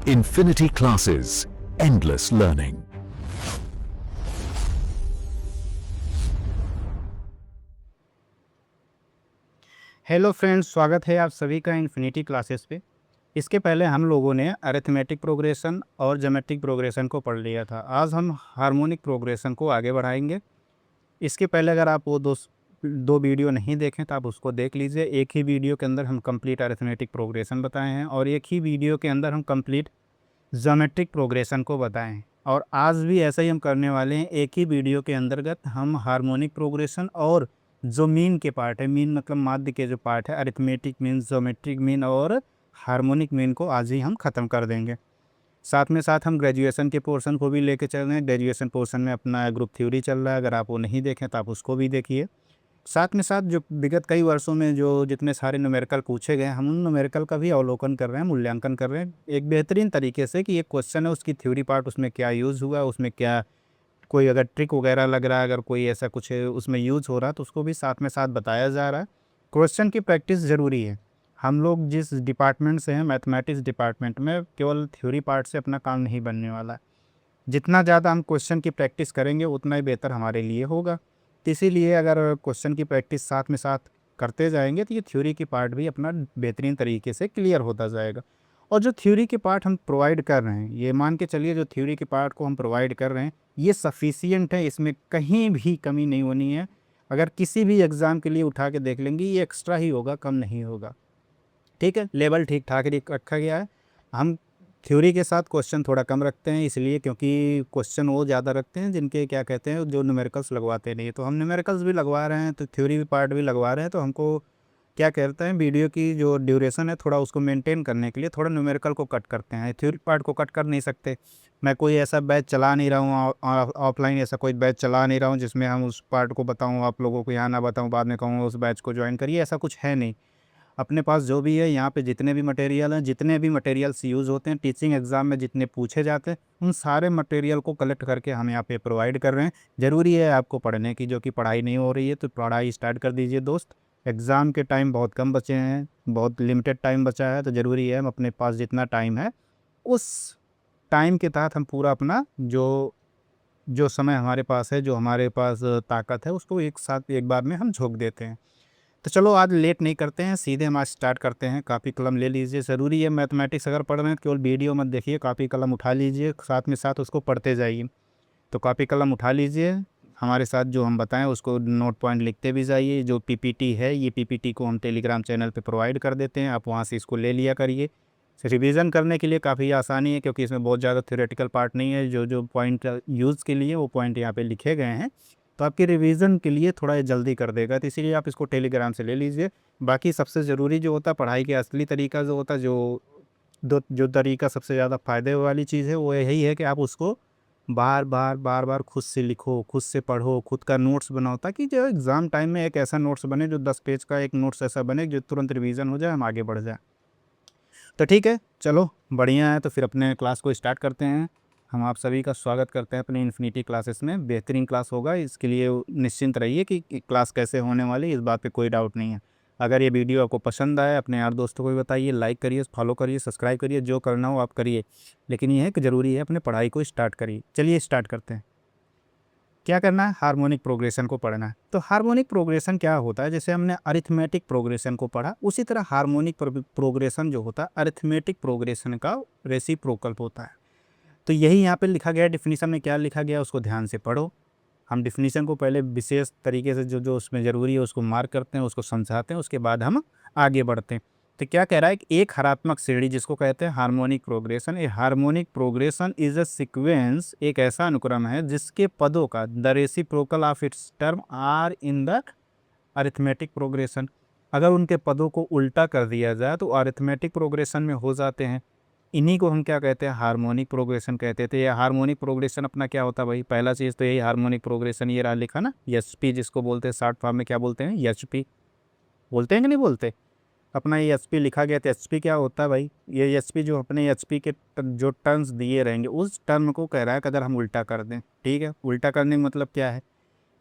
Infinity Classes, endless learning. Hello friends, स्वागत है आप सभी का इन्फिनिटी क्लासेस पे। इसके पहले हम लोगों ने अरिथमेटिक प्रोग्रेशन और ज्योमेट्रिक प्रोग्रेशन को पढ़ लिया था। आज हम हार्मोनिक प्रोग्रेशन को आगे बढ़ाएंगे। इसके पहले अगर आप वो दो वीडियो नहीं देखें तो आप उसको देख लीजिए। एक ही वीडियो के अंदर हम कंप्लीट अरिथमेटिक प्रोग्रेशन बताए हैं और एक ही वीडियो के अंदर हम कंप्लीट ज्योमेट्रिक प्रोग्रेशन को बताएं हैं। और आज भी ऐसा ही हम करने वाले हैं। एक ही वीडियो के अंतर्गत हम हार्मोनिक प्रोग्रेशन और जो मीन के पार्ट है, मीन मतलब माध्य के जो पार्ट है, अरिथमेटिक मीन, ज्योमेट्रिक मीन और हार्मोनिक मीन को आज ही हम ख़त्म कर देंगे। साथ में साथ हम ग्रेजुएशन के पोर्शन को भी लेके चल रहे हैं। ग्रेजुएशन पोर्शन में अपना ग्रुप थ्योरी चल रहा है, अगर आप वो नहीं देखें तो आप उसको भी देखिए। साथ में साथ जो विगत कई वर्षों में जो जितने सारे न्यूमेरिकल पूछे गए, हम उन न्यूमेरिकल का भी अवलोकन कर रहे हैं, मूल्यांकन कर रहे हैं एक बेहतरीन तरीके से कि ये क्वेश्चन है उसकी थ्योरी पार्ट उसमें क्या यूज़ हुआ, उसमें क्या कोई अगर ट्रिक वगैरह लग रहा है, अगर कोई ऐसा कुछ उसमें यूज़ हो रहा है तो उसको भी साथ में साथ बताया जा रहा है। क्वेश्चन की प्रैक्टिस ज़रूरी है। हम लोग जिस डिपार्टमेंट से हैं, मैथमेटिक्स डिपार्टमेंट में, केवल थ्योरी पार्ट से अपना काम नहीं बनने वाला है। जितना ज़्यादा हम क्वेश्चन की प्रैक्टिस करेंगे उतना ही बेहतर हमारे लिए होगा। तो इसीलिए अगर क्वेश्चन की प्रैक्टिस साथ में साथ करते जाएंगे तो ये थ्योरी की पार्ट भी अपना बेहतरीन तरीके से क्लियर होता जाएगा। और जो थ्योरी के पार्ट हम प्रोवाइड कर रहे हैं, ये मान के चलिए जो थ्योरी के पार्ट को हम प्रोवाइड कर रहे हैं ये सफिशियंट है, इसमें कहीं भी कमी नहीं होनी है। अगर किसी भी एग्ज़ाम के लिए उठा के देख लेंगे ये एक्स्ट्रा ही होगा, कम नहीं होगा। ठीक है, लेवल ठीक ठाक रखा गया है। हम थ्योरी के साथ क्वेश्चन थोड़ा कम रखते हैं, इसलिए क्योंकि क्वेश्चन वो ज़्यादा रखते हैं जिनके क्या कहते हैं, जो न्यूमेरिकल्स लगवाते नहीं। तो हम न्यूमेरिकल्स भी लगवा रहे हैं, तो थ्योरी भी पार्ट भी लगवा रहे हैं, तो हमको क्या कहते हैं, वीडियो की जो ड्यूरेशन है थोड़ा उसको मेंटेन करने के लिए थोड़ा न्यूमेरिकल को कट करते हैं। थ्योरी पार्ट को कट कर नहीं सकते। मैं कोई ऐसा बैच चला नहीं रहा हूँ, ऑफलाइन ऐसा कोई बैच चला नहीं रहा हूँ जिसमें हम उस पार्ट को बताऊँ आप लोगों को, यहाँ ना बताऊँ बाद में कहूँ उस बैच को ज्वाइन करिए, ऐसा कुछ है नहीं। अपने पास जो भी है यहाँ पे जितने भी मटेरियल हैं, जितने भी मटेरियल्स यूज़ होते हैं टीचिंग एग्ज़ाम में, जितने पूछे जाते हैं, उन सारे मटेरियल को कलेक्ट करके हम यहाँ पे प्रोवाइड कर रहे हैं। ज़रूरी है आपको पढ़ने की, जो कि पढ़ाई नहीं हो रही है तो पढ़ाई स्टार्ट कर दीजिए दोस्त। एग्ज़ाम के टाइम बहुत कम बचे हैं, बहुत लिमिटेड टाइम बचा है, तो ज़रूरी है हम अपने पास जितना टाइम है उस टाइम के तहत हम पूरा अपना जो जो समय हमारे पास है, जो हमारे पास ताकत है, उसको एक साथ एक बार में हम झोंक देते हैं। तो चलो आज लेट नहीं करते हैं, सीधे हम आज स्टार्ट करते हैं। कापी कलम ले लीजिए, ज़रूरी है मैथमेटिक्स अगर पढ़ रहे हैं केवल वीडियो मत देखिए, कापी कलम उठा लीजिए, साथ में साथ उसको पढ़ते जाइए। तो कापी कलम उठा लीजिए, हमारे साथ जो हम बताएं उसको नोट पॉइंट लिखते भी जाइए। जो पीपीटी है, ये पीपीटी को हम टेलीग्राम चैनल पे प्रोवाइड कर देते हैं, आप वहाँ से इसको ले लिया करिए। रिवीजन करने के लिए काफ़ी आसानी है क्योंकि इसमें बहुत ज़्यादा थ्योरेटिकल पार्ट नहीं है। जो जो पॉइंट यूज़ के लिए वो पॉइंट यहाँ पे लिखे गए हैं, तो आपकी रिवीजन के लिए थोड़ा ये जल्दी कर देगा, तो इसीलिए आप इसको टेलीग्राम से ले लीजिए। बाकी सबसे ज़रूरी जो होता है पढ़ाई के असली तरीका जो होता है, जो तरीका सबसे ज़्यादा फ़ायदे वाली चीज़ है वो यही है कि आप उसको बार बार खुद से लिखो, खुद से पढ़ो, खुद का नोट्स बनाओ, ताकि जो एग्ज़ाम टाइम में एक ऐसा नोट्स बने, जो 10 पेज का एक नोट्स ऐसा बने जो तुरंत रिवीजन हो जाए, हम आगे बढ़ जाए। तो ठीक है, चलो बढ़िया है, तो फिर अपने क्लास को स्टार्ट करते हैं। हम आप सभी का स्वागत करते हैं अपने इन्फिनिटी क्लासेस में। बेहतरीन क्लास होगा, इसके लिए निश्चिंत रहिए कि क्लास कैसे होने वाली है, इस बात पे कोई डाउट नहीं है। अगर ये वीडियो आपको पसंद आए अपने यार दोस्तों को भी बताइए, लाइक करिए, फॉलो करिए, सब्सक्राइब करिए, जो करना हो आप करिए। लेकिन ये है कि ज़रूरी है अपने पढ़ाई को स्टार्ट करिए। चलिए स्टार्ट करते हैं। क्या करना है, हार्मोनिक प्रोग्रेशन को पढ़ना है। तो हार्मोनिक प्रोग्रेशन क्या होता है, जैसे हमने अरिथमेटिक प्रोग्रेशन को पढ़ा, उसी तरह हार्मोनिक प्रोग्रेशन जो होता है अरिथमेटिक प्रोग्रेशन का रेसिप्रोकल होता है। तो यही यहाँ पे लिखा गया है। डिफिनीशन में क्या लिखा गया उसको ध्यान से पढ़ो। हम डिफिनीशन को पहले विशेष तरीके से जो जो उसमें ज़रूरी है उसको मार्क करते हैं, उसको समझाते हैं, उसके बाद हम आगे बढ़ते हैं। तो क्या कह रहा है कि एक हरात्मक श्रेणी जिसको कहते हैं harmonic progression, a harmonic progression is a sequence, एक ऐसा अनुक्रम है जिसके पदों का the reciprocal of its term are in the arithmetic progression. अगर उनके पदों को उल्टा कर दिया जाए तो अरिथमेटिक प्रोग्रेशन में हो जाते हैं। इन्हीं को हम क्या कहते हैं, हार्मोनिक प्रोग्रेशन कहते थे। ये हार्मोनिक प्रोग्रेशन अपना क्या होता है भाई, पहला चीज़ तो यही हार्मोनिक प्रोग्रेशन, ये रहा लिखा ना, एचपी जिसको बोलते हैं, शॉर्ट फॉर्म में क्या बोलते हैं, एचपी बोलते हैं कि नहीं बोलते। अपना ये एचपी लिखा गया, तो एचपी क्या होता है भाई, ये एचपी जो अपने एचपी के जो टर्म्स दिए रहेंगे उस टर्म को कह रहा है कि अगर हम उल्टा कर दें। ठीक है, उल्टा करने का मतलब क्या है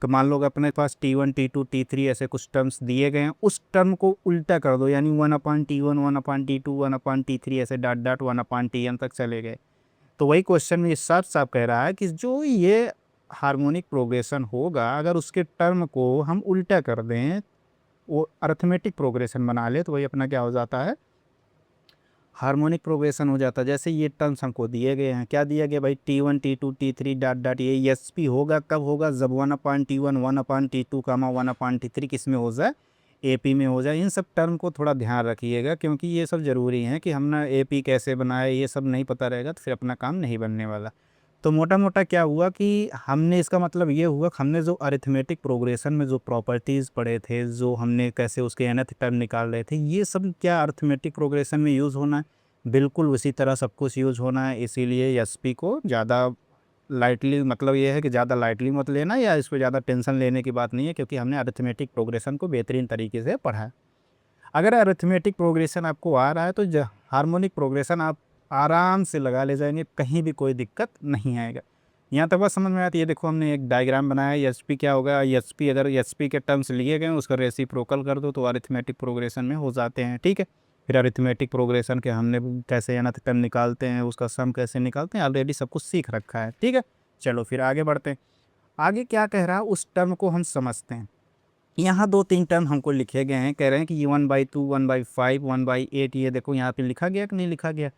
तो मान लो कि अपने पास T1 T2 T3 ऐसे कुछ टर्म्स दिए गए हैं, उस टर्म को उल्टा कर दो, यानी 1/T1 1/T2 1/T3 ऐसे डॉट डॉट 1/Tn तक चले गए। तो वही क्वेश्चन में ये साफ साफ कह रहा है कि जो ये हार्मोनिक प्रोग्रेशन होगा, अगर उसके टर्म को हम उल्टा कर दें, वो अरिथमेटिक प्रोग्रेशन बना ले, तो वही अपना क्या हो जाता है, हार्मोनिक प्रोग्रेशन हो जाता है। जैसे ये टर्म्स हमको दिए गए हैं, क्या दिया गया भाई, T1 T2 T3 dot dot, ये एसपी होगा कब होगा, जब 1/T1 1/T2 1/T3 किस में हो जाए, एपी में हो जाए। इन सब टर्म को थोड़ा ध्यान रखिएगा, क्योंकि ये सब ज़रूरी है कि हमने एपी कैसे बनाए, ये सब नहीं पता रहेगा तो फिर अपना काम नहीं बनने वाला। तो मोटा मोटा क्या हुआ कि हमने, इसका मतलब ये हुआ कि हमने जो अरिथमेटिक प्रोग्रेशन में जो प्रॉपर्टीज़ पढ़े थे, जो हमने कैसे उसके nth टर्म निकाल रहे थे, ये सब क्या अरिथमेटिक प्रोग्रेशन में यूज़ होना है, बिल्कुल उसी तरह सब कुछ यूज़ होना है। इसीलिए एसपी को ज़्यादा लाइटली, मतलब ये है कि ज़्यादा लाइटली मत लेना, या इस पर ज़्यादा टेंशन लेने की बात नहीं है, क्योंकि हमने अरिथमेटिक प्रोग्रेशन को बेहतरीन तरीके से पढ़ा है। अगर अरिथमेटिक प्रोग्रेशन आपको आ रहा है तो हार्मोनिक प्रोग्रेशन आप आराम से लगा ले जाएंगे, कहीं भी कोई दिक्कत नहीं आएगा। यहाँ तक बात समझ में आती है। देखो हमने एक डायग्राम बनाया है, एसपी क्या होगा, एसपी अगर एसपी के टर्म्स लिए गए उसका रेसिप्रोकल कर दो तो अरिथमेटिक प्रोग्रेशन में हो जाते हैं, ठीक है। फिर अरिथमेटिक प्रोग्रेशन के हमने कैसे nth टर्म निकालते हैं, उसका सम कैसे निकालते हैं, ऑलरेडी सब कुछ सीख रखा है, ठीक है। चलो फिर आगे बढ़ते हैं। आगे क्या कह रहा है उस टर्म को हम समझते हैं। यहाँ 2-3 टर्म हमको लिखे गए हैं, कह रहे हैं कि ये 1/2 1/5 1/8, ये देखो यहाँ पे लिखा गया कि नहीं लिखा गया।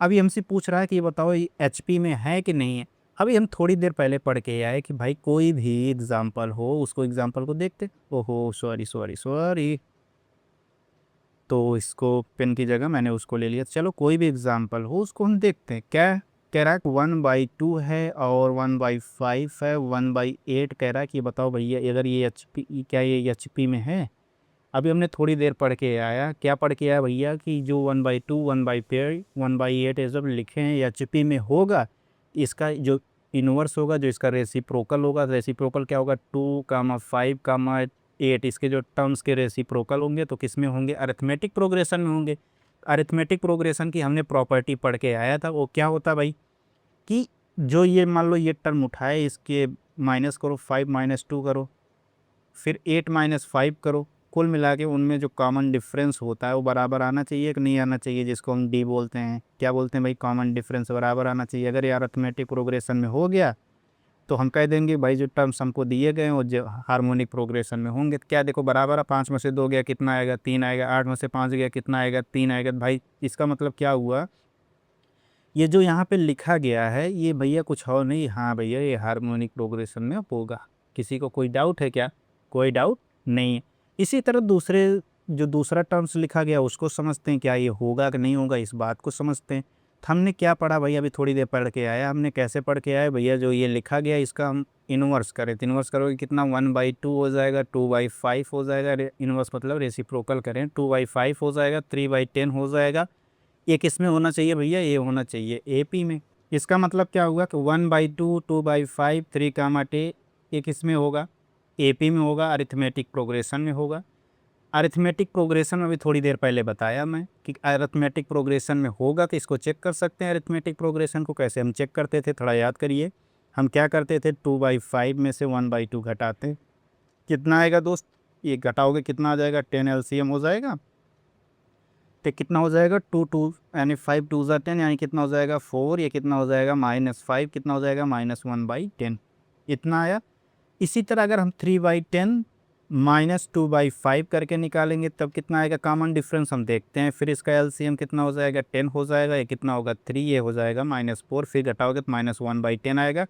अभी हमसे पूछ रहा है कि ये बताओ ये एचपी में है कि नहीं है। अभी हम थोड़ी देर पहले पढ़ के आए कि भाई कोई भी एग्जाम्पल हो, उसको एग्जाम्पल को देखते, ओहो सॉरी सॉरी सॉरी, तो इसको पेन की जगह मैंने उसको ले लिया। चलो कोई भी एग्जाम्पल हो उसको हम देखते हैं। क्या कह रहा है कि 1/2 है और 1/5 है, 1/8 कह रहा है कि बताओ भैया अगर ये एचपी, क्या ये एचपी में है। अभी हमने थोड़ी देर पढ़ के आया, क्या पढ़ के आया भैया, कि जो 1/2 1/5 1/8 ये सब लिखे हैं एचपी में होगा, इसका जो इन्वर्स होगा, जो इसका रेसिप्रोकल होगा, रेसिप्रोकल क्या होगा, 2, 5, इसके जो टर्म्स के रेसिप्रोकल होंगे तो किस में होंगे, अरिथमेटिक प्रोग्रेशन में होंगे। अरिथमेटिक प्रोग्रेशन की हमने प्रॉपर्टी पढ़ के आया था, वो क्या होता भाई, कि जो ये मान लो ये टर्म उठाए, इसके माइनस करो, 5 - 2 करो, फिर 8 - 5 करो, कुल मिला के उनमें जो कॉमन डिफरेंस होता है वो बराबर आना चाहिए कि नहीं आना चाहिए, जिसको हम डी बोलते हैं। क्या बोलते हैं भाई, कॉमन डिफरेंस बराबर आना चाहिए। अगर ये अरिथमेटिक प्रोग्रेशन में हो गया तो हम कह देंगे भाई जो टर्म्स हमको दिए गए हैं वो जो हार्मोनिक प्रोग्रेशन में होंगे। तो क्या देखो बराबर है, 5 में से 2 गया कितना आएगा, 3 आएगा, 8 में से 5 गया कितना आएगा, 3 आएगा। भाई इसका मतलब क्या हुआ, ये जो यहाँ पे लिखा गया है ये भैया कुछ और नहीं, हाँ भैया ये हार्मोनिक प्रोग्रेशन में होगा। किसी को कोई डाउट है क्या, कोई डाउट नहीं है। इसी तरह दूसरे, जो दूसरा टर्म्स लिखा गया उसको समझते हैं, क्या ये होगा कि नहीं होगा, इस बात को समझते हैं। तो हमने क्या पढ़ा भाई, अभी थोड़ी देर पढ़ के आया, हमने कैसे पढ़ के आए भैया, जो ये लिखा गया इसका हम इन्वर्स करें तो इन्वर्स करोगे कितना, 1/2 हो जाएगा, 2/5 हो जाएगा, इन्वर्स मतलब रेसिप्रोकल करें, 2/5 हो जाएगा, 3/10 हो जाएगा। ये किस में होना चाहिए भैया, ये होना चाहिए एपी में। इसका मतलब क्या हुआ कि 1/2 2/5 3, ये किस में होगा, एपी में होगा, अरिथमेटिक प्रोग्रेशन में होगा। अरिथमेटिक प्रोग्रेशन में भी थोड़ी देर पहले बताया मैं कि अरिथमेटिक प्रोग्रेशन में होगा, तो इसको चेक कर सकते हैं। अरिथमेटिक प्रोग्रेशन को कैसे हम चेक करते थे, थोड़ा याद करिए। हम क्या करते थे, 2/5 में से 1/2 घटाते, कितना आएगा दोस्त, ये घटाओगे कितना आ जाएगा, 10 एलसीएम हो जाएगा। तो कितना हो जाएगा, 2 यानी 5 2 ज़ा 10, यानी कितना हो जाएगा 4, ये कितना हो जाएगा -5, कितना हो जाएगा -1/10, इतना आया। इसी तरह अगर हम 3/10 -2/5 करके निकालेंगे तब कितना आएगा, कॉमन डिफरेंस हम देखते हैं। फिर इसका एलसीएम कितना हो जाएगा, 10 हो जाएगा, ये कितना होगा 3, ये हो जाएगा -4, फिर घटाओगे तो -1/10 आएगा।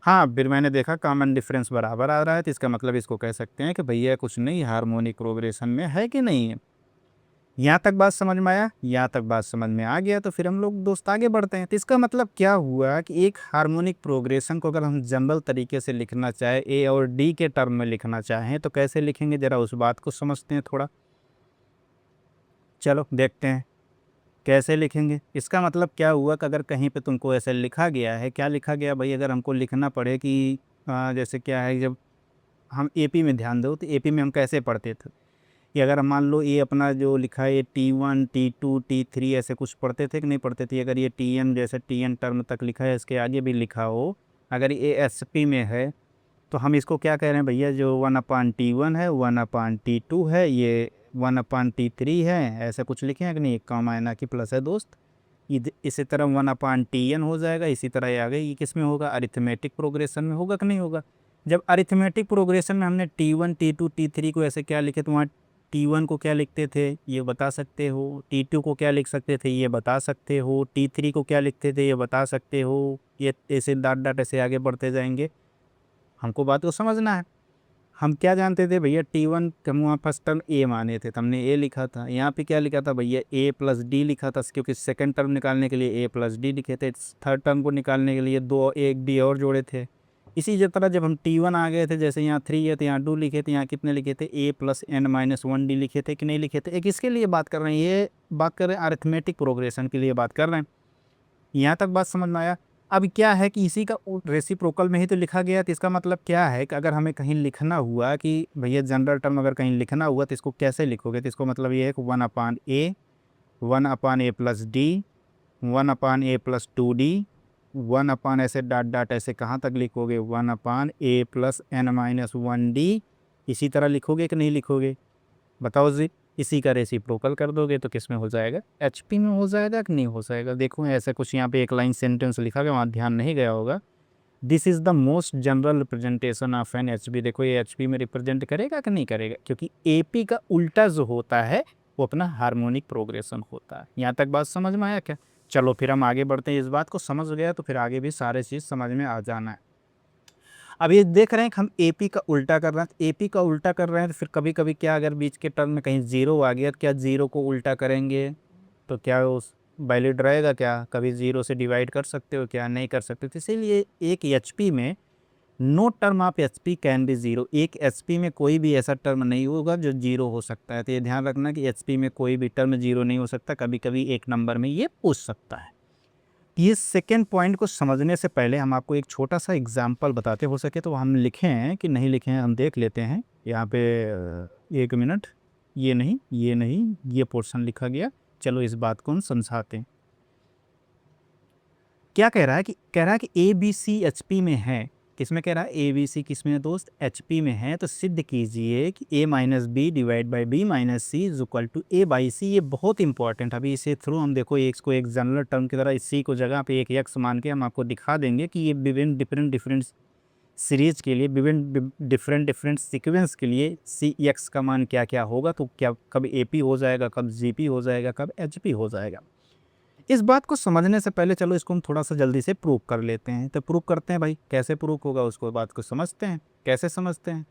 हाँ फिर मैंने देखा कॉमन डिफरेंस बराबर आ रहा है, तो इसका मतलब इसको कह सकते हैं कि भैया कुछ नहीं, हार्मोनिक प्रोग्रेशन में है कि नहीं है। यहाँ तक बात समझ में आया, यहाँ तक बात समझ में आ गया तो फिर हम लोग दोस्त आगे बढ़ते हैं। तो इसका मतलब क्या हुआ कि एक हार्मोनिक प्रोग्रेशन को अगर हम जनरल तरीके से लिखना चाहे, ए और डी के टर्म में लिखना चाहें तो कैसे लिखेंगे, ज़रा उस बात को समझते हैं थोड़ा। चलो देखते हैं कैसे लिखेंगे। इसका मतलब क्या हुआ कि अगर कहीं पे तुमको ऐसे लिखा गया है, क्या लिखा गया भाई, अगर हमको लिखना पड़े कि जैसे क्या है, जब हम एपी में ध्यान दो तो एपी में हम कैसे पढ़ते थे कि अगर मान लो ये अपना जो लिखा है T1 T2 T3 ऐसे कुछ पढ़ते थे कि नहीं पढ़ते थे। अगर ये TN जैसे TN टर्म तक लिखा है, इसके आगे भी लिखा हो, अगर ये एसपी में है तो हम इसको क्या कह रहे हैं भैया, जो 1/T1 है, 1/T2 है, ये 1/T3 है, ऐसा कुछ लिखे हैं कि नहीं, एक कॉमा है ना कि प्लस है दोस्त। इसी तरह 1/Tn हो जाएगा। इसी तरह ये आ गई, ये किस में होगा, अरिथमेटिक प्रोग्रेशन में होगा कि नहीं होगा। जब अरिथमेटिक प्रोग्रेशन में हमने T1 T2 T3 को ऐसे क्या लिखे, तो वहाँ T1 को क्या लिखते थे ये बता सकते हो, T2 को क्या लिख सकते थे ये बता सकते हो, T3 को क्या लिखते थे ये बता सकते हो। ये ऐसे डाट डाट ऐसे आगे बढ़ते जाएंगे, हमको बात को समझना है। हम क्या जानते थे भैया, T1 का वहाँ फर्स्ट टर्म ए माने थे, तो हमने ए लिखा था। यहाँ पे क्या लिखा था भैया, ए प्लस डी लिखा था, क्योंकि सेकंड टर्म निकालने के लिए ए प्लस डी लिखे थे। थर्ड टर्म को निकालने के लिए दो एक डी और जोड़े थे। इसी तरह जब हम T1 आ गए थे, जैसे यहाँ 3 है तो यहाँ 2 लिखे थे, यहाँ कितने लिखे थे, ए प्लस एन माइनस 1 डी लिखे थे कि नहीं लिखे थे। एक इसके लिए बात कर रहे हैं, ये बात कर रहे हैं अरिथमेटिक प्रोग्रेशन के लिए बात कर रहे हैं। यहाँ तक बात समझ में आया। अब क्या है कि इसी का रेसिप्रोकल में ही तो लिखा गया, तो इसका मतलब क्या है कि अगर हमें कहीं लिखना हुआ कि भैया जनरल टर्म अगर कहीं लिखना हुआ तो इसको कैसे लिखोगे, तो इसको मतलब ये है कि 1/A, 1/A plus D, 1/A plus 2D, 1/ ऐसे डाट डाट ऐसे कहाँ तक लिखोगे, 1/A plus n minus 1D। इसी तरह लिखोगे कि नहीं लिखोगे, बताओ जी। इसी का रेसिप्रोकल कर दोगे तो किस में हो जाएगा, HP में हो जाएगा कि नहीं हो जाएगा। देखो ऐसा कुछ यहाँ पे एक लाइन सेंटेंस लिखा गया, वहाँ ध्यान नहीं गया होगा। This is the most general representation of an HP। देखो ये HP में रिप्रेजेंट करेगा कि नहीं करेगा, क्योंकि AP का उल्टा जो होता है वो अपना हार्मोनिक प्रोग्रेशन होता है। यहाँ तक बात समझ में आया क्या। चलो फिर हम आगे बढ़ते हैं। इस बात को समझ गया तो फिर आगे भी सारे चीज़ समझ में आ जाना है। अब ये देख रहे हैं कि हम AP का उल्टा कर रहे हैं, तो AP का उल्टा कर रहे हैं तो फिर कभी कभी क्या, अगर बीच के टर्म में कहीं ज़ीरो आ गया, क्या ज़ीरो को उल्टा करेंगे तो क्या उस वैलिड रहेगा, क्या कभी ज़ीरो से डिवाइड कर सकते हो, क्या नहीं कर सकते। तो इसीलिए एक HP में no term of HP can be zero. एक HP में कोई भी ऐसा टर्म नहीं होगा जो ज़ीरो हो सकता है। तो ये ध्यान रखना कि HP में कोई भी टर्म ज़ीरो नहीं हो सकता, कभी कभी एक नंबर में ये पूछ सकता है। ये सेकेंड पॉइंट को समझने से पहले हम आपको एक छोटा सा एग्जाम्पल बताते, हो सके तो हम लिखे हैं कि नहीं लिखे हैं, हम देख लेते हैं। यहाँ पे एक मिनट, ये नहीं ये नहीं, ये पोर्शन लिखा गया। चलो इस बात को हम समझाते हैं। क्या कह रहा है कि ABC HP में है। किसमें कह रहा है, ABC किस में है दोस्त, HP में है। तो सिद्ध कीजिए कि A minus B divide by B minus C is equal to A by C. ये बहुत इंपॉर्टेंट। अभी इसे थ्रू हम देखो एक्स को एक जनरल टर्म की तरह, इसी को जगह पे एक एक्स मान के हम आपको दिखा देंगे कि ये विभिन्न डिफरेंट सीरीज के लिए, विभिन्न डिफरेंट सीक्वेंस के लिए सी एक्स का मान क्या क्या होगा। तो क्या कब AP हो जाएगा, कब GP हो जाएगा, कब HP हो जाएगा। इस बात को समझने से पहले चलो इसको हम थोड़ा सा जल्दी से प्रूव कर लेते हैं। तो प्रूव करते हैं भाई, कैसे प्रूव होगा उसको बात को समझते हैं। कैसे समझते हैं,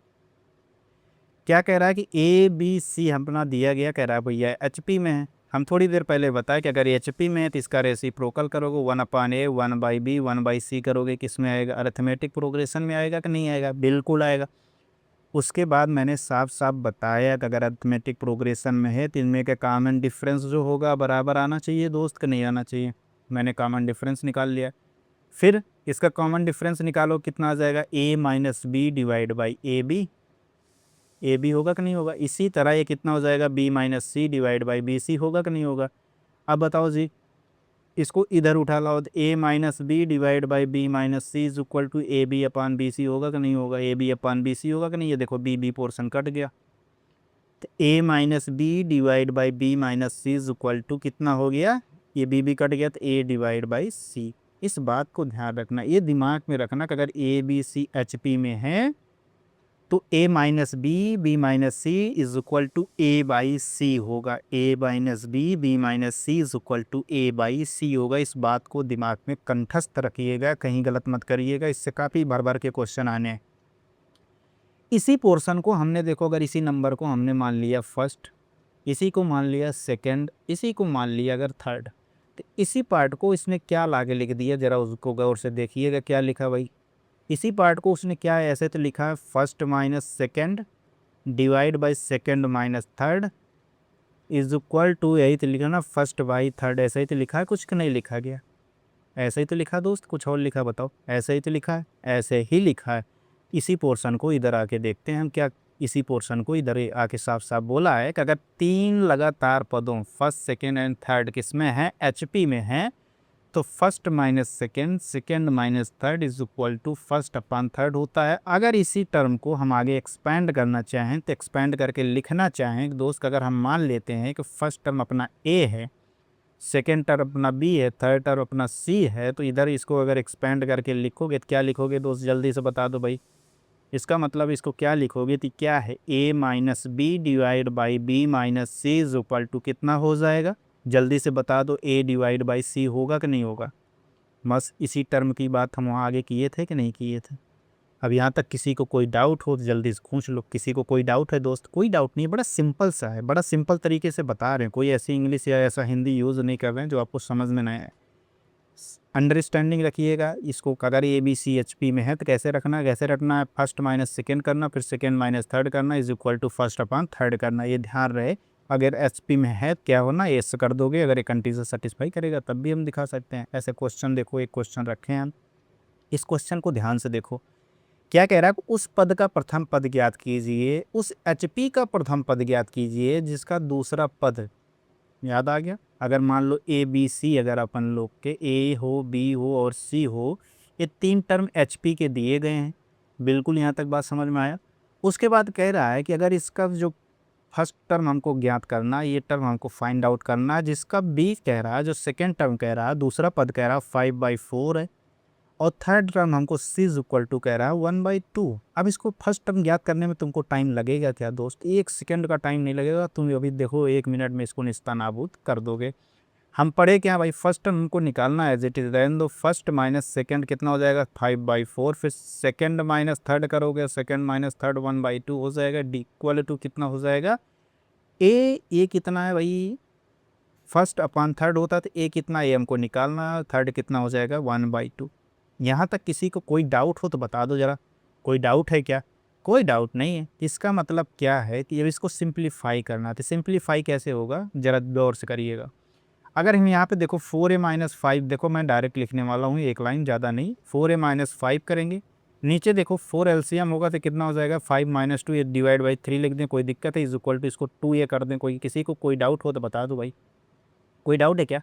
क्या कह रहा है कि ABC अपना दिया गया, कह रहा है भैया HP में है। हम थोड़ी देर पहले बताया कि अगर HP में है तो इसका रेसिप्रोकल करोगे, 1/A 1/B 1/C करोगे, किस में आएगा, अरिथमेटिक प्रोग्रेशन में आएगा कि नहीं आएगा, बिल्कुल आएगा। उसके बाद मैंने साफ साफ बताया कि अगर अरिथमेटिक प्रोग्रेशन में है तो इनमें का कॉमन डिफरेंस जो होगा बराबर आना चाहिए दोस्त, कि नहीं आना चाहिए। मैंने कॉमन डिफरेंस निकाल लिया। फिर इसका कॉमन डिफरेंस निकालो, कितना आ जाएगा, A minus B divide by AB होगा कि नहीं होगा। इसी तरह ये कितना हो जाएगा, B minus C divide by BC होगा कि नहीं होगा। अब बताओ जी, इसको इधर उठा लाओ, A minus B divide by B minus C is equal to AB upon BC होगा कि नहीं होगा। AB अपॉन BC होगा कि नहीं। ये देखो B पोर्शन कट गया, तो A minus B divide by B minus C is equal to कितना हो गया, ये B कट गया तो A डिवाइड बाई C। इस बात को ध्यान रखना, ये दिमाग में रखना कि अगर ABC HP में है तो A minus B minus C is equal to A by C होगा। A minus B minus C is equal to A by C होगा। इस बात को दिमाग में कंठस्थ रखिएगा, कहीं गलत मत करिएगा, इससे काफ़ी भर भर के क्वेश्चन आने हैं। इसी पोर्शन को हमने देखो, अगर इसी नंबर को हमने मान लिया फर्स्ट, इसी को मान लिया सेकंड, इसी को मान लिया अगर थर्ड, तो इसी पार्ट को इसने क्या लाके लिख दिया, ज़रा उसको गौर से देखिएगा क्या लिखा भाई। इसी पार्ट को उसने क्या है, ऐसे तो लिखा है first minus second divide by second minus third is equal to, यही तो लिखा ना, फर्स्ट बाई थर्ड। ऐसा ही तो लिखा है, कुछ नहीं लिखा गया, ऐसा ही तो लिखा दोस्त, कुछ और लिखा बताओ। ऐसा ही तो लिखा है, ऐसे ही लिखा है। इसी पोर्शन को इधर आके देखते हैं हम, क्या इसी पोर्शन को इधर आके साफ साफ बोला है कि अगर तीन लगातार पदों फर्स्ट सेकेंड एंड थर्ड किस में है, HP में है, तो first minus second, second minus third is equal to first upon third होता है। अगर इसी टर्म को हम आगे एक्सपेंड करना चाहें तो एक्सपेंड करके लिखना चाहें दोस्त, अगर हम मान लेते हैं कि फर्स्ट टर्म अपना ए है, सेकेंड टर्म अपना बी है, थर्ड टर्म अपना सी है, तो इधर इसको अगर एक्सपेंड करके लिखोगे तो क्या लिखोगे दोस्त, जल्दी से बता दो भाई। इसका मतलब इसको क्या लिखोगे तो क्या है, A minus B divide by B minus C is equal to कितना हो जाएगा, जल्दी से बता दो, ए डिवाइड बाई सी होगा कि नहीं होगा। बस इसी टर्म की बात हम वहाँ आगे किए थे कि नहीं किए थे। अब यहाँ तक किसी को कोई डाउट हो तो जल्दी से पूछ लो। किसी को कोई डाउट है दोस्त? कोई डाउट नहीं है, बड़ा सिंपल सा है, बड़ा सिंपल तरीके से बता रहे हैं, कोई ऐसी इंग्लिश या ऐसा हिंदी यूज़ नहीं कर रहे हैं जो आपको समझ में नहीं आए। अंडरस्टैंडिंग रखिएगा इसको। अगर A B C H P में है तो कैसे रखना है, कैसे रखना है, फर्स्ट माइनस सेकेंड करना, फिर सेकेंड माइनस थर्ड करना is equal to first upon third करना, ये ध्यान रहे। अगर एच पी में है क्या होना, एस कर दोगे, अगर एक कंडीशन सेटिस्फाई करेगा तब भी हम दिखा सकते हैं। ऐसे क्वेश्चन देखो, एक क्वेश्चन रखे हैं हम, इस क्वेश्चन को ध्यान से देखो। क्या कह रहा है, उस पद का प्रथम पद ज्ञात कीजिए, उस एच पी का प्रथम पद ज्ञात कीजिए जिसका दूसरा पद, याद आ गया। अगर मान लो ए बी सी, अगर अपन लोग के ए हो, बी हो और सी हो, ये तीन टर्म एच पी के दिए गए हैं, बिल्कुल यहाँ तक बात समझ में आया। उसके बाद कह रहा है कि अगर इसका जो फर्स्ट टर्म हमको ज्ञात करना, ये टर्म हमको फाइंड आउट करना है, जिसका बी कह रहा है, जो सेकेंड टर्म कह रहा है, दूसरा पद कह रहा है 5/4 है, और थर्ड टर्म हमको सी इज इक्वल टू कह रहा है 1/2। अब इसको फर्स्ट टर्म ज्ञात करने में तुमको टाइम लगेगा क्या दोस्त, 1 सेकंड का टाइम नहीं लगेगा, तुम अभी देखो 1 मिनट में इसको निस्तानाबूद कर दोगे। हम पढ़े क्या भाई, फर्स्ट टर्म हमको निकालना है एज इट इज, रहने दो। फर्स्ट माइनस सेकेंड कितना हो जाएगा 5/4, फिर सेकेंड माइनस थर्ड करोगे, सेकेंड माइनस थर्ड 1/2 हो जाएगा, डी इक्वल टू कितना हो जाएगा, ए कितना है भाई, फर्स्ट अपॉन थर्ड होता है तो ए कितना, ए हमको निकालना है, थर्ड कितना हो जाएगा 1/2। यहाँ तक किसी को कोई डाउट हो तो बता दो ज़रा, कोई डाउट है क्या? कोई डाउट नहीं है। इसका मतलब क्या है कि जब इसको सिंप्लीफाई करना है तो सिंप्लीफाई कैसे होगा, ज़रा गौर से करिएगा। अगर हम यहाँ पे देखो 4a-5, देखो मैं डायरेक्ट लिखने वाला हूँ, एक लाइन ज़्यादा नहीं, 4a-5 करेंगे। नीचे देखो 4 एलसीएम होगा तो कितना हो जाएगा 5 - 2, ये डिवाइड बाई 3 लिख दें, कोई दिक्कत है, इज इक्वल टू इसको 2a कर दें। कोई किसी को कोई डाउट हो तो बता दो भाई, कोई डाउट है क्या?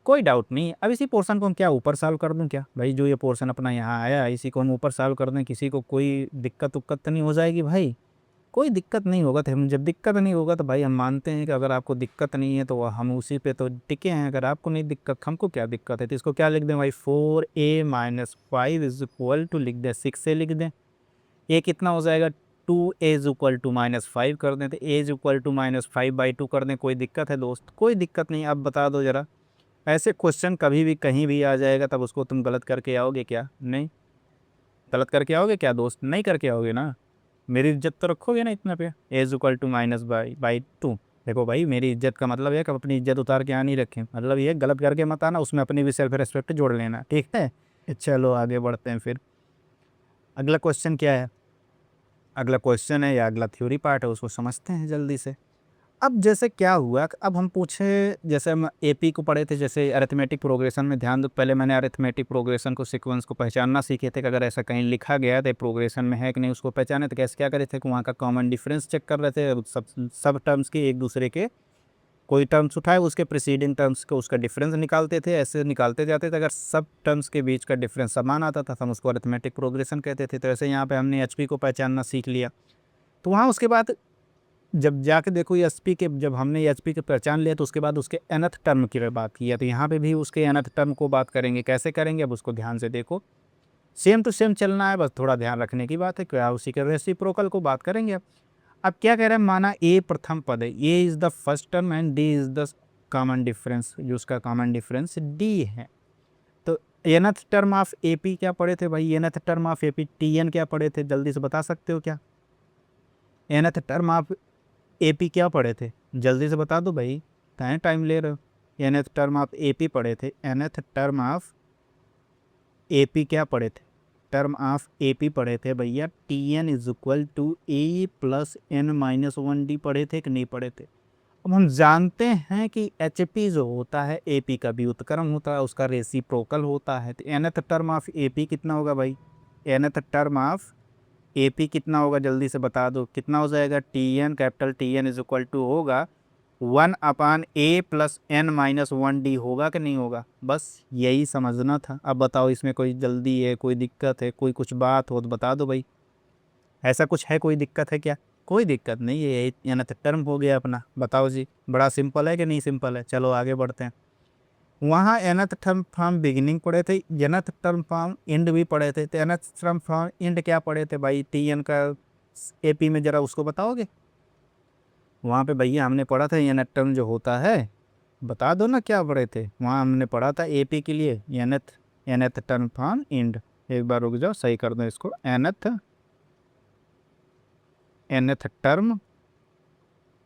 कोई डाउट नहीं है। अब इसी पोर्शन को हम क्या ऊपर सॉल्व कर दूं क्या भाई, जो ये पोर्शन अपना यहाँ आया है इसी को हम ऊपर सॉल्व कर दें, किसी को कोई दिक्कत उक्कत तो नहीं हो जाएगी भाई? कोई दिक्कत नहीं होगा। तो हम जब दिक्कत नहीं होगा तो भाई हम मानते हैं कि अगर आपको दिक्कत नहीं है तो हम उसी पे तो टिके हैं। अगर आपको नहीं दिक्कत, हमको क्या दिक्कत है, तो इसको क्या लिख दें भाई, 4a-5 इज इक्वल टू लिख दें 6a लिख दें। ये कितना हो जाएगा 2a इज इक्वल टू -5 कर दें, तो a इज इक्वल टू -5/2 कर दें। कोई दिक्कत है दोस्त? कोई दिक्कत नहीं। अब बता दो ज़रा, ऐसे क्वेश्चन कभी भी कहीं भी आ जाएगा तब उसको तुम गलत करके आओगे क्या? नहीं गलत करके आओगे क्या दोस्त? नहीं करके आओगे ना? मेरी इज्जत तो रखोगे ना इतना पे, ए इज इक्वल टू -2। देखो भाई, मेरी इज्जत का मतलब है कि अपनी इज्जत उतार के यहाँ नहीं रखें, मतलब ये गलत करके मत आना, उसमें अपनी भी सेल्फ रेस्पेक्ट जोड़ लेना, ठीक है। चलो आगे बढ़ते हैं फिर। अगला क्वेश्चन क्या है, अगला क्वेश्चन है या अगला थ्योरी पार्ट है, उसको समझते हैं जल्दी से। अब जैसे क्या हुआ कि अब हम पूछे, जैसे हम एपी को पढ़े थे, जैसे अरिथमेटिक प्रोग्रेशन में ध्यान दो, पहले मैंने अरिथमेटिक प्रोग्रेशन को सीक्वेंस को पहचानना सीखे थे कि अगर ऐसा कहीं लिखा गया तो प्रोग्रेशन में है कि नहीं, उसको पहचाने तो कैसे क्या करे थे कि वहाँ का कॉमन डिफरेंस चेक कर रहे थे, सब टर्म्स की एक दूसरे के, कोई टर्म्स उठाए उसके प्रीसीडिंग टर्म्स को उसका डिफरेंस निकालते थे, ऐसे निकालते जाते थे। अगर सब टर्म्स के बीच का डिफरेंस समान आता था तो हम उसको अरिथमेटिक प्रोग्रेशन कहते थे। तो ऐसे यहाँ पे हमने एचपी को पहचानना सीख लिया। तो वहाँ उसके बाद जब जाके देखो एचपी के, जब हमने एचपी के पहचान लिया तो उसके बाद उसके nth टर्म की बात की है, तो यहाँ पे भी उसके nth टर्म को बात करेंगे। कैसे करेंगे अब उसको ध्यान से देखो, सेम टू सेम चलना है, बस थोड़ा ध्यान रखने की बात है, क्या उसी के रेसिप्रोकल को बात करेंगे। अब क्या कह रहे हैं, माना ए प्रथम पद है, A is the first term and D is the common difference, जो उसका कॉमन डिफरेंस डी है। तो nth टर्म ऑफ एपी क्या पढ़े थे भाई, nth term of AP TN क्या पढ़े थे, जल्दी से बता सकते हो क्या? nth टर्म ऑफ एपी क्या पढ़े थे, जल्दी से बता दो भाई, कहाँ टाइम ले रहे हो? nth टर्म ऑफ एपी पढ़े थे, nth टर्म ऑफ एपी क्या पढ़े थे, टर्म ऑफ एपी पढ़े थे भैया, T N is equal to A plus n-1d पढ़े थे कि नहीं पढ़े थे? अब हम जानते हैं कि एच पी जो होता है एपी का व्युत्क्रम होता है, उसका रेसिप्रोकल होता है। तो nth टर्म ऑफ एपी कितना होगा भाई, nth टर्म ऑफ एपी कितना होगा, जल्दी से बता दो कितना हो जाएगा, T N, capital T N is equal to होगा 1/a+n-1d होगा कि नहीं होगा, बस यही समझना था। अब बताओ इसमें कोई जल्दी है, कोई दिक्कत है, कोई कुछ बात हो तो बता दो भाई। ऐसा कुछ है, कोई दिक्कत है क्या? कोई दिक्कत नहीं है, यही nth टर्म हो गया अपना। बताओ जी, बड़ा सिंपल है कि नहीं सिंपल है? चलो आगे बढ़ते हैं। वहाँ nth टर्म फॉर्म बिगिनिंग पढ़े थे, nth टर्म फॉर्म एंड भी पढ़े थे। तो nth टर्म फॉर्म एंड क्या पढ़े थे भाई? टी एन का एपी में जरा उसको बताओगे? वहाँ पे भैया हमने पढ़ा था nth टर्म जो होता है, बता दो ना क्या पढ़े थे। वहाँ हमने पढ़ा था एपी के लिए nth टर्म फॉर्म एंड। एक बार रुक जाओ, सही कर दो इसको। nth टर्म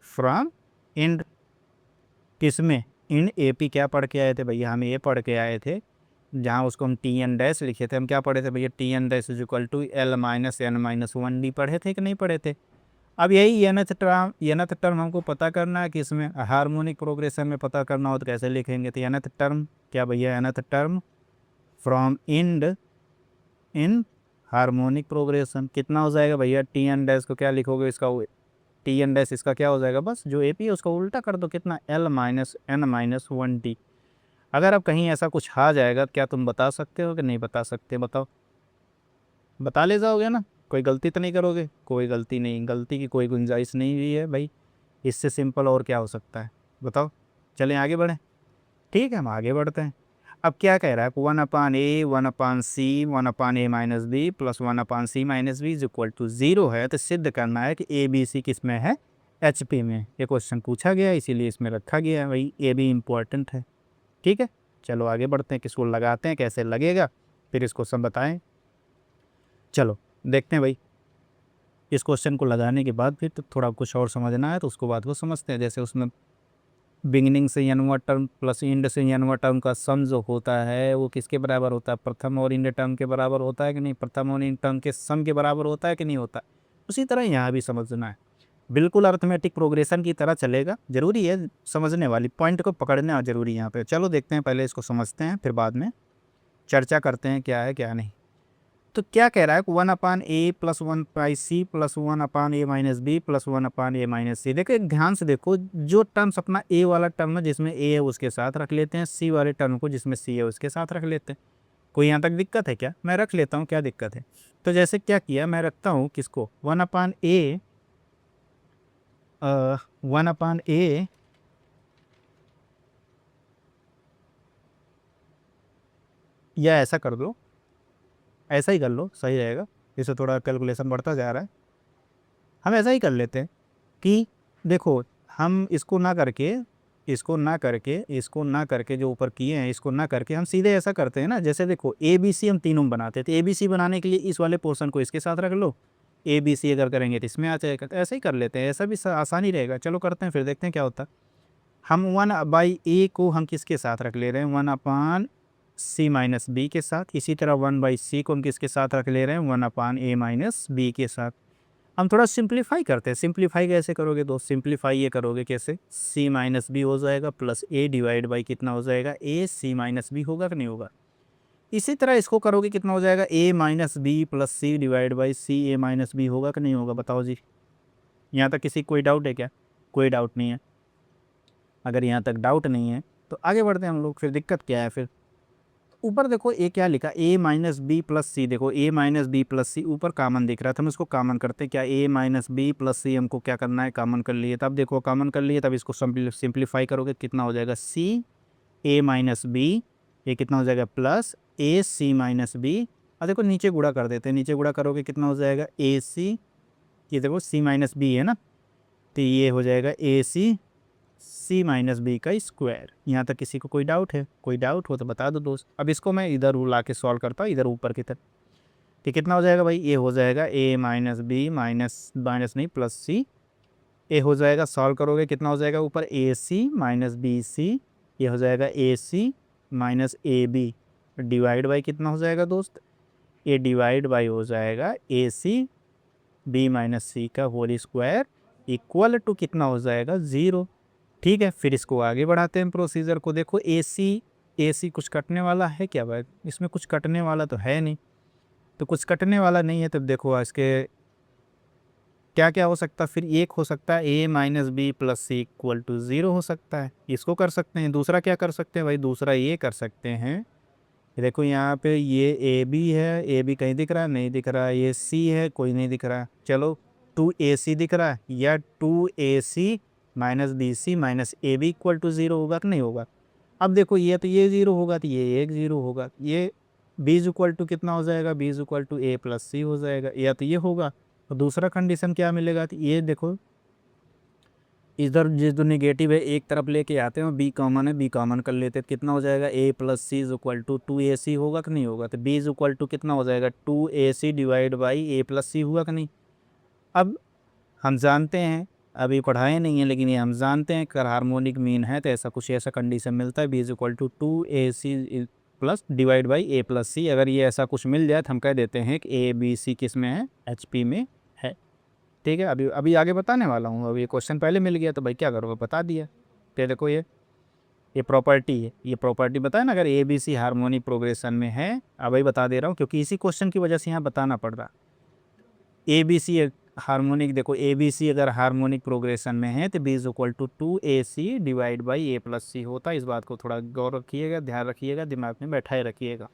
फ्रॉम एंड, किसमें? इन एपी क्या पढ़ के आए थे भैया? हम ये पढ़ के आए थे, जहाँ उसको हम टी एन डैश लिखे थे। हम क्या पढ़े थे भैया? T N dash is equal to L-n-1d पढ़े थे कि नहीं पढ़े थे? अब यही nth टर्म हमको पता करना है, किसमें? हार्मोनिक प्रोग्रेशन में पता करना हो तो कैसे लिखेंगे? तो nth टर्म क्या भैया? nth term from and in harmonic progression कितना हो जाएगा भैया? टी एन डैश को क्या लिखोगे? इसका टी एन डैश इसका क्या हो जाएगा? बस जो ए पी है उसका उल्टा कर दो, कितना? L-n-1t। अगर अब कहीं ऐसा कुछ आ जाएगा, क्या तुम बता सकते हो कि नहीं बता सकते? बताओ, बता ले जाओगे ना? कोई गलती तो नहीं करोगे? कोई गलती नहीं, गलती की कोई गुंजाइश नहीं हुई है भाई। इससे सिंपल और क्या हो सकता है? बताओ, चलें आगे बढ़ें। ठीक है, हम आगे बढ़ते हैं। अब क्या कह रहा है? 1/a 1/c 1/a-b plus 1/c - b is equal to 0 है। तो सिद्ध करना है कि ए बी सी किस में है? एच पी में। ये क्वेश्चन पूछा गया है, इसीलिए इसमें रखा गया है भाई। ए भी इम्पोर्टेंट है। ठीक है, चलो आगे बढ़ते हैं। किसको लगाते हैं, कैसे लगेगा, फिर इसको सब बताएं। चलो देखते हैं भाई। इस क्वेश्चन को लगाने के बाद फिर तो थोड़ा कुछ और समझना है तो उसको बात को समझते हैं। जैसे उसमें बिगिनिंग से n टर्म प्लस एंड से n टर्म का सम जो होता है वो किसके बराबर होता है? प्रथम और एंड टर्म के बराबर होता है कि नहीं? प्रथम और एंड टर्म के सम के बराबर होता है कि नहीं होता? उसी तरह यहाँ भी समझना है, बिल्कुल अर्थमेटिक प्रोग्रेशन की तरह चलेगा। जरूरी है समझने वाली पॉइंट को पकड़ना जरूरी है यहाँ पे। चलो देखते हैं, पहले इसको समझते हैं फिर बाद में चर्चा करते हैं क्या है क्या नहीं। तो क्या कह रहा है? 1/a+1/c plus 1/a-b plus 1/a-c। देखो एक ध्यान से देखो, जो टर्म्स अपना ए वाला टर्म है जिसमें ए है उसके साथ रख लेते हैं, सी वाले टर्म को जिसमें सी है उसके साथ रख लेते हैं। कोई यहाँ तक दिक्कत है क्या? मैं रख लेता हूँ, क्या दिक्कत है? तो जैसे क्या किया, मैं रखता हूँ किसको? 1/a या ऐसा कर दो, ऐसा ही कर लो, सही रहेगा। इससे थोड़ा कैलकुलेशन बढ़ता जा रहा है। हम ऐसा ही कर लेते हैं कि देखो, हम इसको ना करके जो ऊपर किए हैं इसको ना करके हम सीधे ऐसा करते हैं ना। जैसे देखो ए बी सी हम तीनों में बनाते थे, ए बी सी बनाने के लिए इस वाले पोर्शन को इसके साथ रख लो, ए बी सी अगर करेंगे तो इसमें आ जाएगा। तो ऐसे ही कर लेते हैं, ऐसा भी आसानी रहेगा। चलो करते हैं, फिर देखते हैं क्या होता है। हम 1/a को हम किसके साथ रख ले रहे हैं? 1/c-b के साथ। इसी तरह 1/c को हम किसके साथ रख ले रहे हैं? 1/a-b के साथ। हम थोड़ा सिंप्लीफाई करते हैं। सिंप्लीफाई कैसे करोगे दोस्त? सिंप्लीफाई ये करोगे कैसे? c-b हो जाएगा प्लस a डिवाइड बाई कितना हो जाएगा? a-c-b होगा कि नहीं होगा? इसी तरह इसको करोगे कितना हो जाएगा? a-b plus c divide by c-a-b होगा कि नहीं होगा? बताओ जी, यहाँ तक किसी कोई डाउट है क्या? कोई डाउट नहीं है। अगर यहाँ तक डाउट नहीं है तो आगे बढ़ते हैं हम लोग। फिर दिक्कत क्या है? फिर ऊपर देखो ए क्या लिखा? a-b प्लस सी। देखो a-b प्लस सी ऊपर कॉमन दिख रहा था, हम इसको कॉमन करते हैं। क्या a-b प्लस सी हमको क्या करना है? कॉमन कर लिए। तब देखो कॉमन कर लिए, तब इसको सिंप्लीफाई करोगे कितना हो जाएगा? c a-b, ये कितना हो जाएगा? Plus ac-b। और देखो नीचे गुणा कर देते हैं, नीचे गुणा करोगे कितना हो जाएगा? ac, ये देखो c-b है ना, तो ये हो जाएगा ac c-b का स्क्वायर। यहाँ तक किसी को कोई डाउट है? कोई डाउट हो तो बता दो दोस्त। अब इसको मैं इधर ला के सॉल्व करता हूँ, इधर ऊपर की तरफ। तो कितना हो जाएगा भाई? ये हो जाएगा a-b माइनस नहीं प्लस सी। ए हो जाएगा, सॉल्व करोगे कितना हो जाएगा? ऊपर ac-bc, ये हो जाएगा ac-ab डिवाइड बाई कितना हो जाएगा दोस्त? ये डिवाइड बाई हो जाएगा ac-b-c का होल स्क्वायर इक्वल टू कितना हो जाएगा? 0। ठीक है, फिर इसको आगे बढ़ाते हैं प्रोसीजर को। देखो AC कुछ कटने वाला है क्या भाई? इसमें कुछ कटने वाला तो है नहीं, तो कुछ कटने वाला नहीं है। तब देखो इसके क्या क्या हो सकता है फिर? एक हो सकता है a minus B plus C equal to 0 हो सकता है, इसको कर सकते हैं। दूसरा क्या कर सकते हैं भाई? दूसरा ये कर सकते हैं, देखो यहाँ पे ये ए बी है, ए बी कहीं दिख रहा है? नहीं दिख रहा है। ये सी है, कोई नहीं दिख रहा है। चलो 2ac दिख रहा है, या 2ac minus B C minus A B equal to 0 होगा कि नहीं होगा? अब देखो ये तो ये 0 होगा, तो ये एक 0 होगा। ये b इज इक्वल टू कितना हो जाएगा? b is equal to a plus C हो जाएगा, या तो ये होगा। तो दूसरा कंडीशन क्या मिलेगा? तो ये देखो इधर जो नेगेटिव है एक तरफ लेके आते हैं, बी कॉमन है, बी कॉमन कर लेते हैं, कितना हो जाएगा? a plus C is equal to 2ac होगा कि नहीं होगा? तो b इज इक्वल टू कितना हो जाएगा? 2ac divide by a plus C हुआ कि नहीं? अब हम जानते हैं, अभी पढ़ाए नहीं है लेकिन ये हम जानते हैं, अगर हार्मोनिक मीन है तो ऐसा कुछ ऐसा कंडीशन मिलता है, b is equal to 2ac plus divide by a plus C. अगर ये ऐसा कुछ मिल जाए तो हम कह देते हैं कि a b c किस में है? HP में है। ठीक है, अभी अभी आगे बताने वाला हूँ। अभी ये क्वेश्चन पहले मिल गया तो भाई क्या करोगे? बता दिया। फिर देखो ये प्रॉपर्टी है, ये प्रॉपर्टी बताया ना, अगर A B C harmonic progression में है। अब भाई बता दे रहा हूँ क्योंकि इसी क्वेश्चन की वजह से यहाँ बताना पड़ रहा। ए बी सी हार्मोनिक, देखो ए बी सी अगर हार्मोनिक प्रोग्रेशन में है तो b is equal to 2ac divide by a plus C होता है। इस बात को थोड़ा गौर रखिएगा, ध्यान रखिएगा, दिमाग में बैठाए रखिएगा।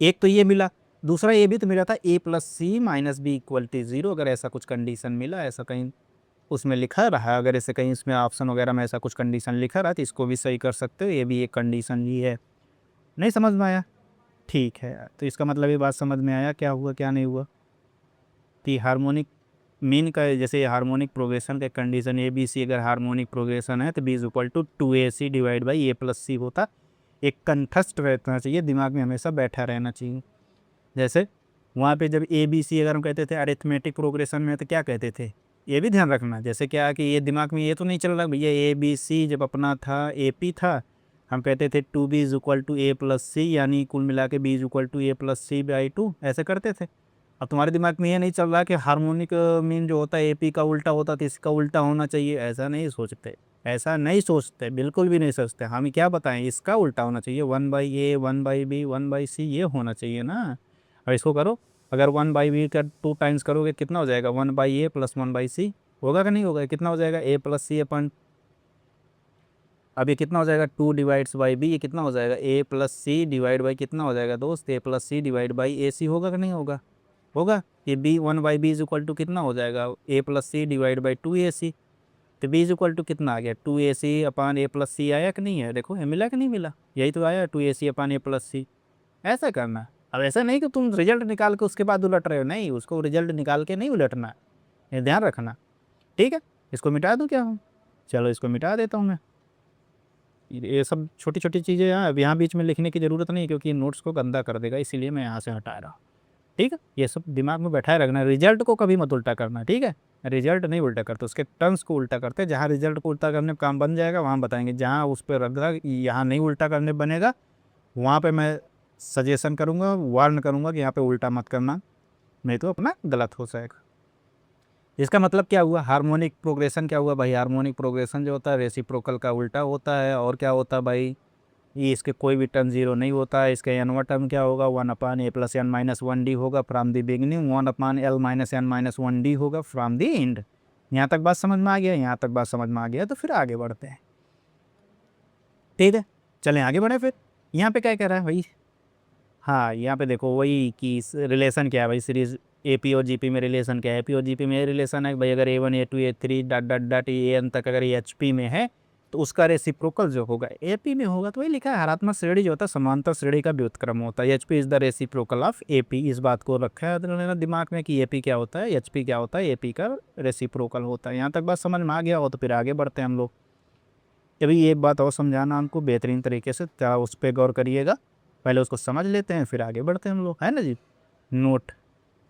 एक तो ये मिला, दूसरा ये भी तो मिला था a plus C minus B equal to 0। अगर ऐसा कुछ कंडीशन मिला, ऐसा कहीं उसमें लिखा रहा, अगर ऐसे कहीं इसमें ऑप्शन वगैरह में ऐसा कुछ कंडीशन लिखा रहा तो इसको भी सही कर सकते हो, ये भी एक कंडीशन ही है। नहीं समझ में आया? ठीक है, तो इसका मतलब ये बात समझ में आया क्या हुआ क्या नहीं हुआ, कि हार्मोनिक मीन का जैसे हार्मोनिक प्रोग्रेशन का कंडीशन ए बी सी अगर हार्मोनिक प्रोग्रेशन है तो B is equal to 2ac divide by a plus C होता। एक कंठस्थ रहना चाहिए, दिमाग में हमेशा बैठा रहना चाहिए। जैसे वहाँ पे जब ए बी सी अगर हम कहते थे अरिथमेटिक प्रोग्रेशन में तो क्या कहते थे? ये भी ध्यान रखना, जैसे क्या कि ये दिमाग में ये तो नहीं चल रहा भैया ए बी सी जब अपना था ए पी था, हम कहते थे 2b is equal to a plus C, यानी कुल मिला के b is equal to a plus C by 2, ऐसे करते थे। अब तुम्हारे दिमाग में ये नहीं चल रहा कि हार्मोनिक मीन जो होता है ए पी का उल्टा होता तो इसका उल्टा होना चाहिए, ऐसा नहीं सोचते, ऐसा नहीं सोचते, बिल्कुल भी नहीं सोचते। हम क्या बताएं, इसका उल्टा होना चाहिए, 1/a 1/b 1/c ये होना चाहिए ना। और इसको करो, अगर 1/b का 2 टाइम्स करोगे कितना हो जाएगा? 1/a प्लस 1/c होगा कि नहीं होगा? कितना हो जाएगा? a प्लस सी अपन, अब ये कितना हो जाएगा? 2 डिवाइड्स बाई b, ये कितना हो जाएगा? a plus C divide by कितना हो जाएगा दोस्त? a plus C divide by A C होगा कि नहीं होगा? होगा। ये b 1/b is equal to कितना हो जाएगा? a plus C divide by 2ac। तो b इज इक्वल टू कितना आ गया? 2ac अपान a प्लस सी आया कि नहीं है? देखो ये मिला कि नहीं मिला? यही तो आया 2ac अपान a प्लस सी। ऐसा करना। अब ऐसा नहीं कि तुम रिजल्ट निकाल के उसके बाद उलट रहे हो, नहीं, उसको रिजल्ट निकाल के नहीं उलटना, ये ध्यान रखना। ठीक है, इसको मिटा दूँ क्या? चलो इसको मिटा देता हूँ मैं। ये सब छोटी छोटी चीज़ें यहाँ अब यहाँ बीच में लिखने की ज़रूरत नहीं, क्योंकि नोट्स को गंदा कर देगा, इसीलिए मैं यहाँ से हटा रहा हूँ। ठीक है, ये सब दिमाग में बैठाए रखना, रिजल्ट को कभी मत उल्टा करना। ठीक है, रिजल्ट नहीं उल्टा करते, उसके टर्म्स को उल्टा करते। जहाँ रिजल्ट को उल्टा करने का काम बन जाएगा वहाँ बताएंगे, जहाँ उस पर रख रहा यहाँ नहीं उल्टा करने बनेगा वहाँ पे मैं सजेशन करूँगा, वार्न करूँगा कि यहाँ पे उल्टा मत करना, नहीं तो अपना गलत हो जाएगा। इसका मतलब क्या हुआ? हार्मोनिक प्रोग्रेशन क्या हुआ भाई? हार्मोनिक प्रोग्रेशन जो होता है रेसिप्रोकल का उल्टा होता है। और क्या होता है भाई? ये इसके कोई भी टर्म जीरो नहीं होता है। इसका एनवा टर्म क्या होगा? 1/a plus n minus 1d होगा from the beginning, 1/l minus n minus 1d होगा फ्रॉम द एंड। यहाँ तक बात समझ में आ गया? यहाँ तक बात समझ में आ गया तो फिर आगे बढ़ते हैं। ठीक है, चलें आगे बढ़े। फिर यहाँ पे क्या कह रहा है भाई? हाँ, यहाँ पे देखो वही कि रिलेशन क्या है भाई, सीरीज AP और GP में रिलेशन क्या है? AP और GP में ये रिलेशन है भाई, अगर A1 A2 A3 dot dot dot AN तक अगर ये HP में है तो उसका रेसिप्रोकल जो होगा AP में होगा। तो वही लिखा है, हरात्मक श्रेणी जो होता है समांतर श्रेणी का व्युत्क्रम होता है। HP is the reciprocal of AP, इस बात को रखा है उन्होंने दिमाग में कि AP क्या होता है, HP क्या होता है, AP का रेसिप्रोकल होता है। यहाँ तक बात समझ में आ गया हो तो फिर आगे बढ़ते हैं हम लोग। अभी एक बात और समझाना हमको बेहतरीन तरीके से, क्या उस पर गौर करिएगा, पहले उसको समझ लेते हैं फिर आगे बढ़ते हैं हम लोग, है ना जी। नोट,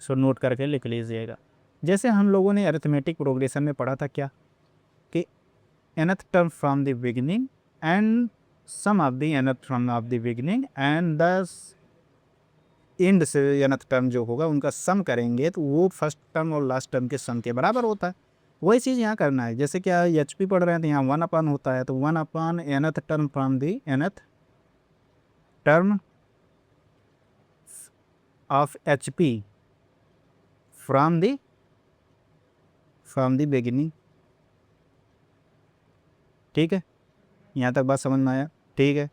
सो नोट करके लिख लीजिएगा। जैसे हम लोगों ने अरिथमेटिक प्रोग्रेशन में पढ़ा था क्या, कि nth term from the beginning and sum of the nth from of the beginning and the end से nth टर्म जो होगा उनका सम करेंगे तो वो फर्स्ट टर्म और लास्ट टर्म के सम के बराबर होता है। वही चीज़ यहाँ करना है। जैसे क्या HP पढ़ रहे हैं तो यहाँ 1/n होता है, तो 1/n nth term from the nth term of HP from the from the beginning. ठीक है, यहाँ तक बात समझ में आया? ठीक है,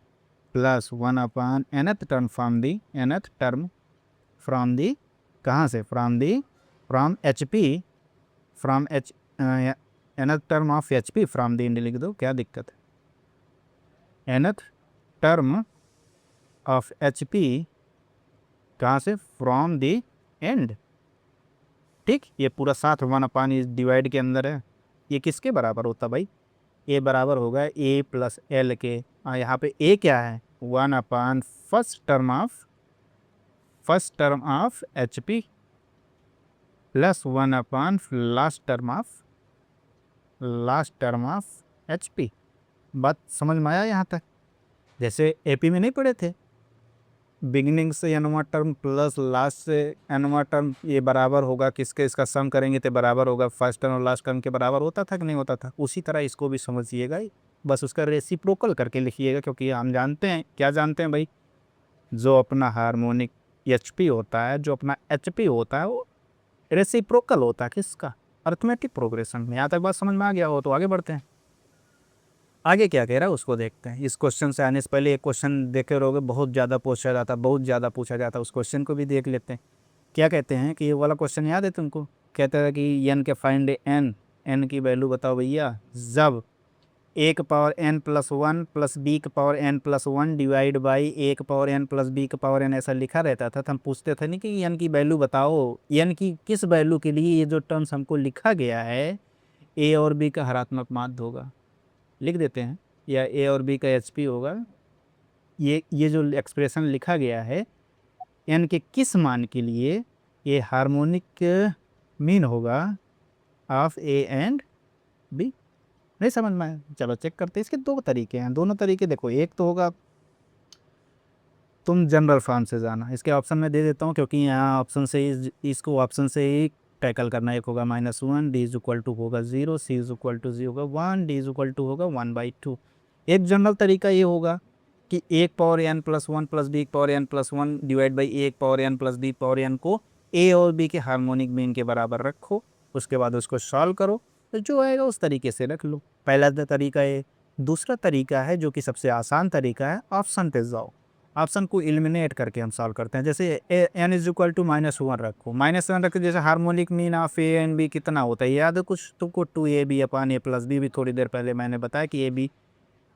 plus 1 nth term from the nth term from the, कहाँ से? From H P, from H nth term of H P from the end लिख दो, क्या दिक्कत है? nth term of H P कहाँ से? From the end. ठीक, ये पूरा साथ 1 इस डिवाइड के अंदर है। ये किसके बराबर होता भाई? ए बराबर होगा ए प्लस एल के। यहाँ पे ए क्या है? 1 first term of H P plus 1 last term of H P. बात समझ में आया यहाँ तक? जैसे एपी में नहीं पढ़े थे, बिगिनिंग से एनवा टर्म प्लस लास्ट से एनवा टर्म, ये बराबर होगा किसके? इसका सम करेंगे तो बराबर होगा फर्स्ट टर्म और लास्ट टर्म के बराबर होता था कि नहीं होता था? उसी तरह इसको भी समझिएगा, बस उसका रेसिप्रोकल करके लिखिएगा, क्योंकि हम जानते हैं, क्या जानते हैं भाई, जो अपना हार्मोनिक एच पी होता है, जो अपना एच पी होता है, वो रेसिप्रोकल होता है किसका? अरिथमेटिक प्रोग्रेशन में। यहाँ तक बात समझ में आ गया हो तो आगे बढ़ते हैं। आगे क्या कह रहा है उसको देखते हैं। इस क्वेश्चन से आने से पहले एक क्वेश्चन देखे रहोगे, बहुत ज़्यादा पूछा जाता, उस क्वेश्चन को भी देख लेते हैं। क्या कहते हैं कि ये वाला क्वेश्चन याद है तुमको? कहता है कि एन के फाइंड एन की वैल्यू बताओ भैया, जब ए के power N plus 1 plus B के power N plus 1 divide by A के पावर एन प्लस बी के पावर एन ऐसा लिखा रहता था, तो हम पूछते थे नहीं कि एन की वैल्यू बताओ, एन की किस वैल्यू के लिए ये जो टर्म्स हमको लिखा गया है ए और बी का हरात्मक माध्य होगा, लिख देते हैं, या ए और बी का एच पी होगा। ये जो एक्सप्रेशन लिखा गया है एन के किस मान के लिए, ये हार्मोनिक मीन होगा ऑफ ए एंड बी। नहीं समझ में आया? चलो चेक करते हैं। इसके दो तरीके हैं, दोनों तरीके देखो। एक तो होगा तुम जनरल फॉर्म से जाना, इसके ऑप्शन में दे देता हूँ क्योंकि यहाँ ऑप्शन से ही, इसको ऑप्शन से ही टैकल करना। एक होगा -1, डी इज इक्वल टू होगा 0, सी इज इक्वल टू 0 होगा 1, डी इज इक्वल टू होगा 1/2। एक जनरल तरीका ये होगा कि एक power N plus 1 plus B power N plus 1 divide by एक power N plus B power N को ए और बी के हार्मोनिक मीन के बराबर रखो, उसके बाद उसको सॉल्व करो, तो जो आएगा उस तरीके से रख लो। पहला तरीका है। दूसरा तरीका है जो कि सबसे आसान तरीका है, ऑप्शन पे जाओ, ऑप्शन को एलिमिनेट करके हम सॉल्व करते हैं। जैसे एन इज इक्वल टू -1 रखो, -1 रखो, जैसे harmonic mean of A and B कितना होता है याद है कुछ तुमको? 2ab अपान ए प्लस बी। भी थोड़ी देर पहले मैंने बताया कि ए बी,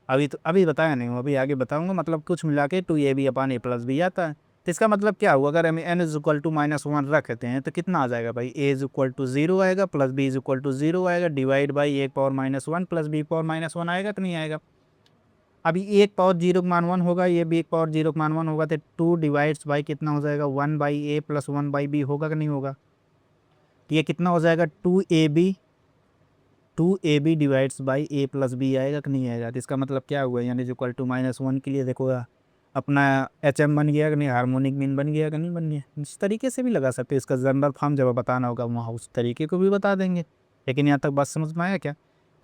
अभी बताया नहीं हूँ, अभी आगे बताऊंगा। मतलब कुछ मिला के 2ab अपान ए प्लस बी आता है। तो इसका मतलब क्या हुआ, अगर हम एन इज इक्वल टू -1 रखते हैं तो कितना आ जाएगा भाई? ए इज इक्वल टू 0 आएगा plus B is equal to 0 आएगा, डिवाइड बाई एक पावर -1 प्लस बी पावर -1 आएगा तो नहीं आएगा? अभी एक पावर 0 मान 1 होगा, ये भी एक पावर 0 मान 1 होगा, तो 2 डिवाइड्स बाई कितना हो जाएगा? 1/a प्लस 1/b होगा कि नहीं होगा? तो ये कितना हो जाएगा? 2ab divides by a plus B आएगा कि नहीं आएगा? तो इसका मतलब क्या हुआ, यानी इक्वल टू -1 के लिए देखो अपना HM बन गया कि नहीं, हार्मोनिक मीन बन गया कि नहीं बन गया? इस तरीके से भी लगा सकते हो। इसका जनरल फॉर्म जब बताना होगा वहाँ उस तरीके को भी बता देंगे। लेकिन यहाँ तक बात समझ में आया क्या?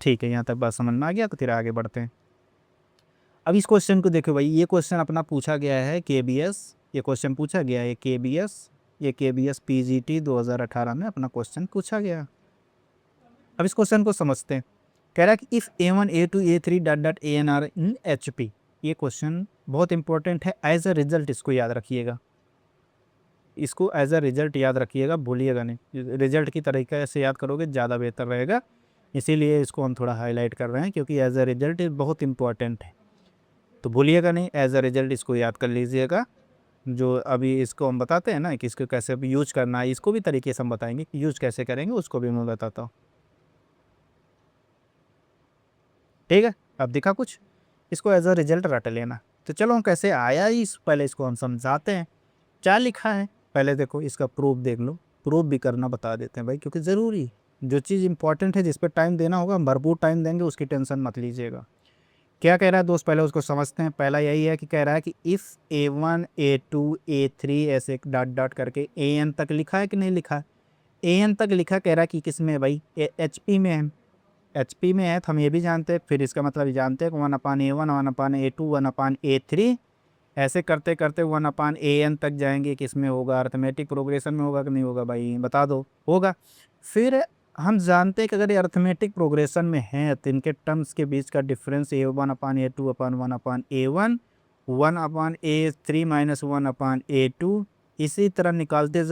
ठीक है, यहाँ तक बात समझ में आ गया तो फिर आगे बढ़ते हैं। अब इस क्वेश्चन को देखो भाई, ये क्वेश्चन अपना पूछा गया है KBS, ये क्वेश्चन पूछा गया है KBS, ये KBS PGT 2018 में अपना क्वेश्चन पूछा गया। अब इस क्वेश्चन को समझते हैं। कह रहा है कि if A1 A2 A3 dot dot AN are in HP। ये क्वेश्चन बहुत इंपॉर्टेंट है, एज अ रिजल्ट इसको याद रखिएगा, इसको एज अ रिजल्ट याद रखिएगा, भूलिएगा नहीं। रिजल्ट की तरीके से याद करोगे ज़्यादा बेहतर रहेगा, इसीलिए इसको हम थोड़ा हाईलाइट कर रहे हैं, क्योंकि एज अ रिजल्ट बहुत इंपॉर्टेंट है। तो भूलिएगा नहीं, एज अ रिजल्ट इसको याद कर लीजिएगा। जो अभी इसको हम बताते हैं ना कि इसको कैसे यूज करना है, इसको भी तरीके से हम बताएंगे कि यूज कैसे करेंगे, उसको भी मैं बताता हूँ। ठीक है, अब दिखा कुछ, इसको एज अ रिजल्ट रट लेना। तो चलो हम कैसे आया इस, पहले इसको हम समझाते हैं। क्या लिखा है पहले देखो, इसका प्रूफ देख लो, प्रूफ भी करना बता देते हैं भाई, क्योंकि ज़रूरी, जो चीज़ इंपॉर्टेंट है जिस पर टाइम देना होगा हम भरपूर टाइम देंगे, उसकी टेंशन मत लीजिएगा। क्या कह रहा है दोस्त, पहले उसको समझते हैं। पहला यही है कि कह रहा है कि इफ़ A1 A2 A3 ऐसे डॉट डॉट करके AN तक लिखा है कि नहीं लिखा? AN तक लिखा, कह रहा है कि किस में है भाई? HP में है। HP में है तो हम ये भी जानते हैं, फिर इसका मतलब ये जानते हैं कि 1/A1 1/A2 1/A3 ऐसे करते करते 1/AN तक जाएंगे। किस में होगा? अर्थमेटिक प्रोग्रेशन में होगा कि नहीं होगा भाई? बता दो। होगा। फिर हम जानते हैं कि अगर ये अर्थमेटिक प्रोग्रेशन में है तो इनके टर्म्स के बीच का डिफरेंस A1/A2/1/A1, 1/A3-1/A2, इसी तरह निकालते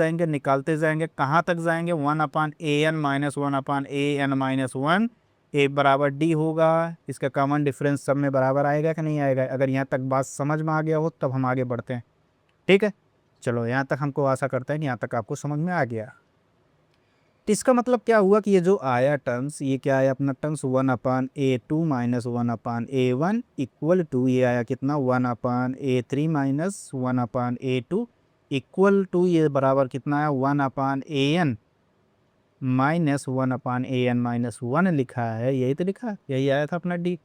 जाएंगे कहाँ तक जाएंगे 1/AN-1/AN-1 ए बराबर डी होगा। इसका कॉमन डिफरेंस सब में बराबर आएगा कि नहीं आएगा। अगर यहाँ तक बात समझ में आ गया हो तब हम आगे बढ़ते हैं। ठीक है, चलो यहाँ तक हमको आशा करता है कि यहाँ तक आपको समझ में आ गया। तो इसका मतलब क्या हुआ कि ये जो आया टर्म्स, ये क्या आया अपना टर्म्स 1/A2-1/A1 इक्वल टू ये आया कितना 1/A3-1/A2 इक्वल टू ये बराबर कितना आया 1/AN-1/AN-1 लिखा है। यही तो लिखा है, यही आया था अपना डी।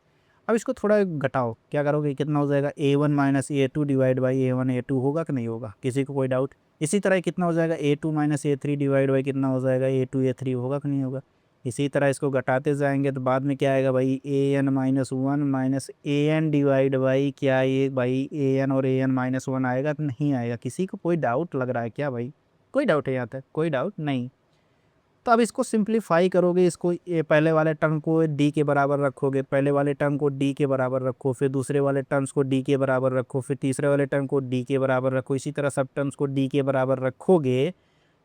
अब इसको थोड़ा घटाओ, क्या करोगे, कितना हो जाएगा A1-A2 डिवाइड बाई A1A2 होगा कि नहीं होगा, किसी को कोई डाउट। इसी तरह कितना हो जाएगा A2-A3 डिवाइड बाई कितना हो जाएगा A2A3 होगा कि नहीं होगा। इसी तरह इसको घटाते जाएंगे तो बाद में क्या आएगा भाई AN-1 डिवाइड बाई क्या ये भाई AN और AN-1 आएगा तो नहीं आएगा। किसी को कोई डाउट लग रहा है क्या भाई, कोई डाउट है यहाँ तक, कोई डाउट नहीं। तो अब इसको सिंप्लीफाई करोगे, इसको ये पहले वाले टर्म को डी के बराबर रखोगे, पहले वाले टर्म को डी के बराबर रखो, फिर दूसरे वाले टर्म्स को डी के बराबर रखो, फिर तीसरे वाले टर्म को डी के बराबर रखो, इसी तरह सब टर्म्स को डी के बराबर रखोगे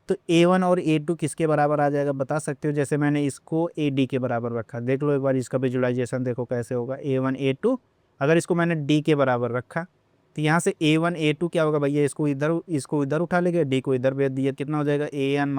तो A1 और A2 किसके बराबर आ जाएगा बता सकते हो। जैसे मैंने इसको AD के बराबर रखा, देख लो एक बार इसका विजुअलाइजेशन देखो कैसे होगा। A1 A2 अगर इसको मैंने D के बराबर रखा तो यहाँ से A1 A2 क्या होगा भैया, इसको इधर उठा लेंगे, D को इधर भेज दिया, कितना हो जाएगा A1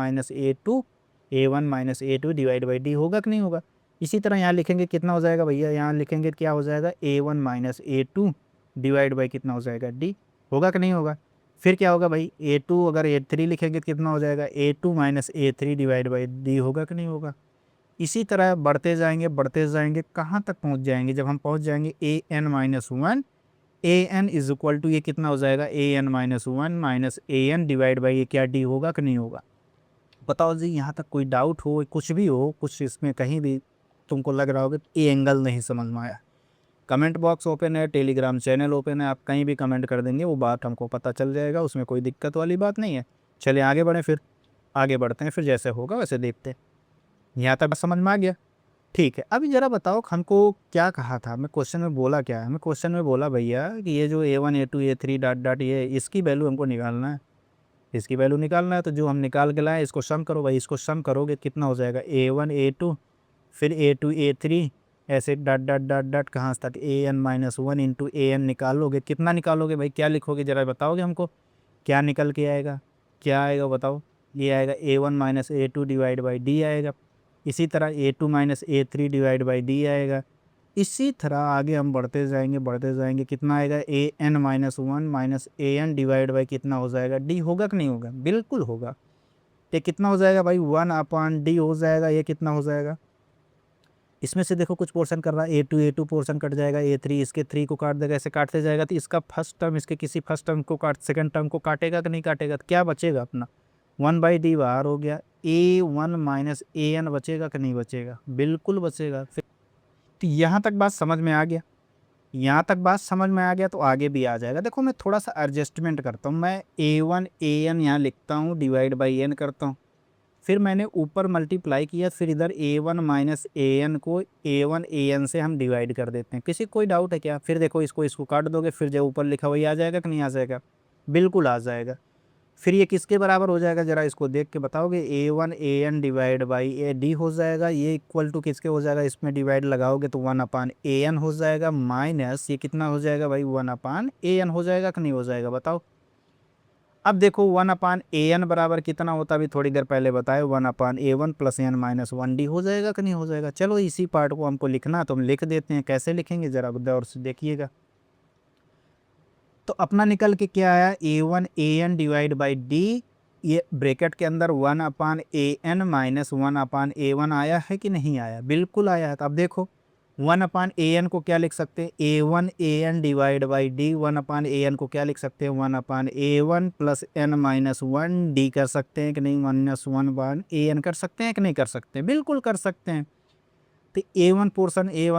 - A2 divide by D होगा कि नहीं होगा। इसी तरह यहाँ लिखेंगे कितना हो जाएगा भैया, यहाँ लिखेंगे क्या हो जाएगा A1 - A2 डिवाइड बाई कितना हो जाएगा डी, होगा कि नहीं होगा। फिर क्या होगा भाई A2 अगर A3 लिखेंगे तो कितना हो जाएगा A2 - A3 divide by D होगा कि नहीं होगा। इसी तरह बढ़ते जाएंगे कहाँ तक पहुँच जाएंगे, जब हम पहुँच जाएंगे AN-1 AN is equal to ये कितना हो जाएगा AN-1 - AN डिवाइड बाई ये क्या डी होगा कि नहीं होगा। बताओ जी, यहाँ तक कोई डाउट हो, कुछ भी हो, कुछ इसमें कहीं भी तुमको लग रहा होगा ये एंगल नहीं समझ में आया, कमेंट बॉक्स ओपन है, टेलीग्राम चैनल ओपन है, आप कहीं भी कमेंट कर देंगे वो बात हमको पता चल जाएगा, उसमें कोई दिक्कत वाली बात नहीं है। चलिए आगे बढ़ें, फिर आगे बढ़ते हैं, फिर जैसे होगा वैसे देखते हैं। यहाँ तक समझ में आ गया, ठीक है। अभी ज़रा बताओ हमको क्या कहा था, मैं क्वेश्चन में बोला क्या है, मैं क्वेश्चन में बोला भैया कि ये जो A1 A2 A3 dot dot ये इसकी वैल्यू हमको निकालना है, इसकी वैल्यू निकालना है। तो जो हम निकाल के लाए इसको सम करो भाई, इसको सम करोगे कितना हो जाएगा A1 A2 फिर A2 A3 ऐसे डॉट डॉट डॉट डॉट कहाँ तक AN-1 इंटू AN निकालोगे, कितना निकालोगे भाई, क्या लिखोगे ज़रा बताओगे हमको, क्या निकल के आएगा, क्या आएगा बताओ। ये आएगा A1 - A2 divide by D आएगा, इसी तरह A2 - A3 divide by D आएगा। इसी तरह आगे हम बढ़ते जाएंगे कितना आएगा AN-1 - AN डिवाइड बाई कितना हो जाएगा डी, होगा कि नहीं होगा, बिल्कुल होगा। ये कितना हो जाएगा भाई 1/D हो जाएगा, ये कितना हो जाएगा, इसमें से देखो कुछ पोर्शन कर रहा है A2 पोर्शन कट जाएगा, A3 इसके 3 को काट देगा, ऐसे काटते जाएगा तो इसका फर्स्ट टर्म इसके किसी फर्स्ट टर्म को सेकंड टर्म को काटेगा कि नहीं काटेगा, तो क्या बचेगा अपना 1/D बाहर हो गया, A1 - AN बचेगा कि नहीं बचेगा, बिल्कुल बचेगा। फिर तो यहाँ तक बात समझ में आ गया, यहाँ तक बात समझ में आ गया तो आगे भी आ जाएगा। देखो मैं थोड़ा सा एडजस्टमेंट करता हूँ, मैं A1 AN यहाँ लिखता हूँ डिवाइड बाई N करता हूँ, फिर मैंने ऊपर मल्टीप्लाई किया, फिर इधर A1 - AN को A1 AN से हम डिवाइड कर देते हैं। किसी कोई डाउट है क्या, फिर देखो इसको काट दोगे, फिर जो ऊपर लिखा वही आ जाएगा कि नहीं आ जाएगा, बिल्कुल आ जाएगा। फिर ये किसके बराबर हो जाएगा, ज़रा इसको देख के बताओगे A1 AN divide by AD हो जाएगा, ये इक्वल टू किसके हो जाएगा, इसमें डिवाइड लगाओगे तो 1/AN हो जाएगा, माइनस ये कितना हो जाएगा भाई 1/AN हो जाएगा कि नहीं हो जाएगा बताओ। अब देखो 1/AN बराबर कितना होता है, अभी थोड़ी देर पहले बताए 1/A1 + N-1D हो जाएगा कि नहीं हो जाएगा। चलो इसी पार्ट को हमको लिखना तो हम लिख देते हैं, कैसे लिखेंगे ज़रा गौर से देखिएगा। तो अपना निकल के क्या आया A1 AN divide by D, ये ब्रैकेट के अंदर 1/AN - 1/A1 आया है कि नहीं आया, बिल्कुल आया है। तो अब देखो 1/AN को क्या लिख सकते हैं A1 AN divide by D, 1/AN को क्या लिख सकते हैं 1/A1 + N-1D कर सकते हैं कि नहीं, -1/AN कर सकते हैं कि नहीं कर सकते, बिल्कुल कर सकते हैं। तो A1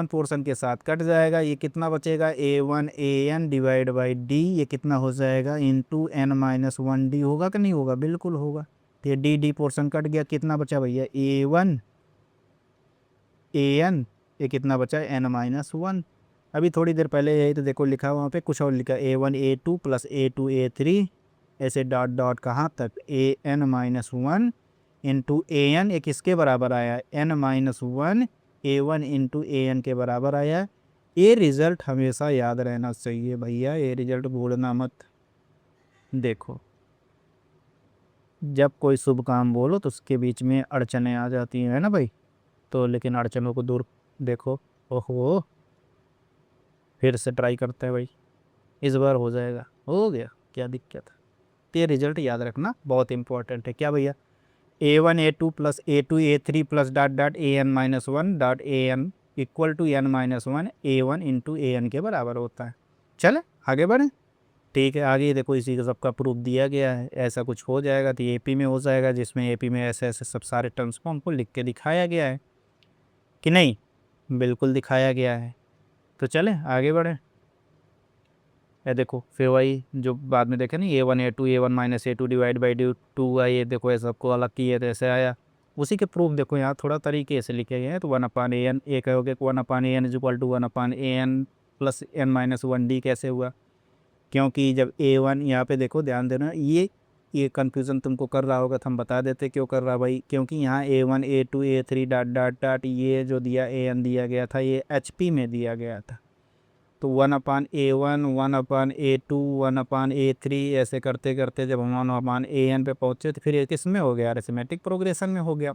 पोर्शन के साथ कट जाएगा, ये कितना बचेगा A1 AN divide by D, ये कितना हो जाएगा इंटू N-1D होगा कि नहीं होगा, बिल्कुल होगा। तो ये डी पोर्शन कट गया, कितना बचा भैया A1 ए एन, ये कितना बचा एन माइनस वन। अभी थोड़ी देर पहले यही तो देखो लिखा वहाँ पे कुछ और लिखा, A1 A2 plus A2 A3 ऐसे डॉट डॉट कहाँ तक, A N minus one into A N, ये किसके बराबर आया, N minus one A1 into A N के बराबर आया। ये रिज़ल्ट हमेशा याद रहना चाहिए भैया, ये रिज़ल्ट भूलना मत। देखो जब कोई शुभ काम बोलो तो उसके बीच में अड़चनें आ जाती हैं, है ना भाई, तो लेकिन अड़चनों को दूर देखो। ओहो, फिर से ट्राई करते हैं भाई, इस बार हो जाएगा, हो गया, क्या दिक्कत है। तो ये रिजल्ट याद रखना बहुत इंपॉर्टेंट है। क्या भैया, A1 A2 plus A2 A3 plus dot dot A N minus one dot A N equal to N minus one A1 into A N के बराबर होता है। चले आगे बढ़ें। ठीक है, आगे देखो इसी का सबका प्रूफ दिया गया है, ऐसा कुछ हो जाएगा तो एपी में हो जाएगा, जिसमें एपी में ऐसे ऐसे सब सारे टर्म्स को हमको लिख के दिखाया गया है कि नहीं, बिल्कुल दिखाया गया है। तो चलें आगे बढ़ें। ये देखो फिर वही जो बाद में देखे नहीं, A1 A2 A1 minus A2 divide by two आई, ये देखो ये सबको अलग किए तो ऐसे आया। उसी के प्रूफ देखो यहाँ थोड़ा तरीके से लिखे गए हैं। तो 1/an, ए कहोगे 1/an is equal to 1/an plus N minus one D कैसे हुआ, क्योंकि जब A1 यहाँ पे देखो ध्यान देना, ये कन्फ्यूज़न तुमको कर रहा होगा तो हम बता देते क्यों कर रहा भाई, क्योंकि यहाँ A1 A2 A3 dot dot dot ये जो दिया AN दिया गया था ये HP में दिया गया था। तो 1/A1 1/A2 1/A3 ऐसे करते करते जब हम 1/AN पे पहुँचे तो फिर ये किस में हो गया, अरिथमेटिक प्रोग्रेशन में हो गया।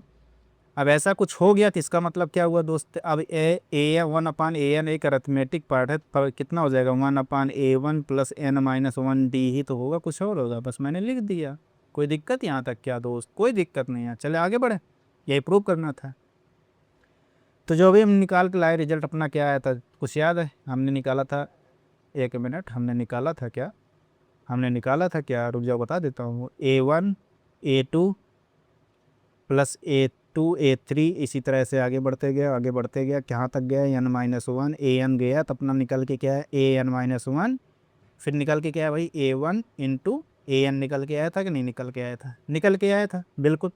अब ऐसा कुछ हो गया तो इसका मतलब क्या हुआ दोस्त, अब ए 1/AN एक अरिथमेटिक पार्ट है, पर कितना हो जाएगा 1/A1 plus N minus one D ही तो होगा, कुछ और होगा, बस मैंने लिख दिया। कोई दिक्कत यहाँ तक क्या दोस्त, कोई दिक्कत नहीं है। चले आगे बढ़े, यही प्रूव करना था। तो जो भी हम निकाल के लाए रिजल्ट अपना क्या आया था कुछ याद है, हमने निकाला था, एक मिनट, हमने निकाला था क्या, हमने निकाला था क्या, रुक जाओ बता देता हूँ। A1 A2 plus A2 A3 इसी तरह से आगे बढ़ते गया, आगे बढ़ते गया, कहाँ तक गया, एन माइनस वन AN गया, तो अपना निकल के क्या है AN माइनस वन, फिर निकल के क्या है भाई A1 इंटू AN निकल के आया था कि नहीं निकल के आया था, निकल के आया था बिल्कुल।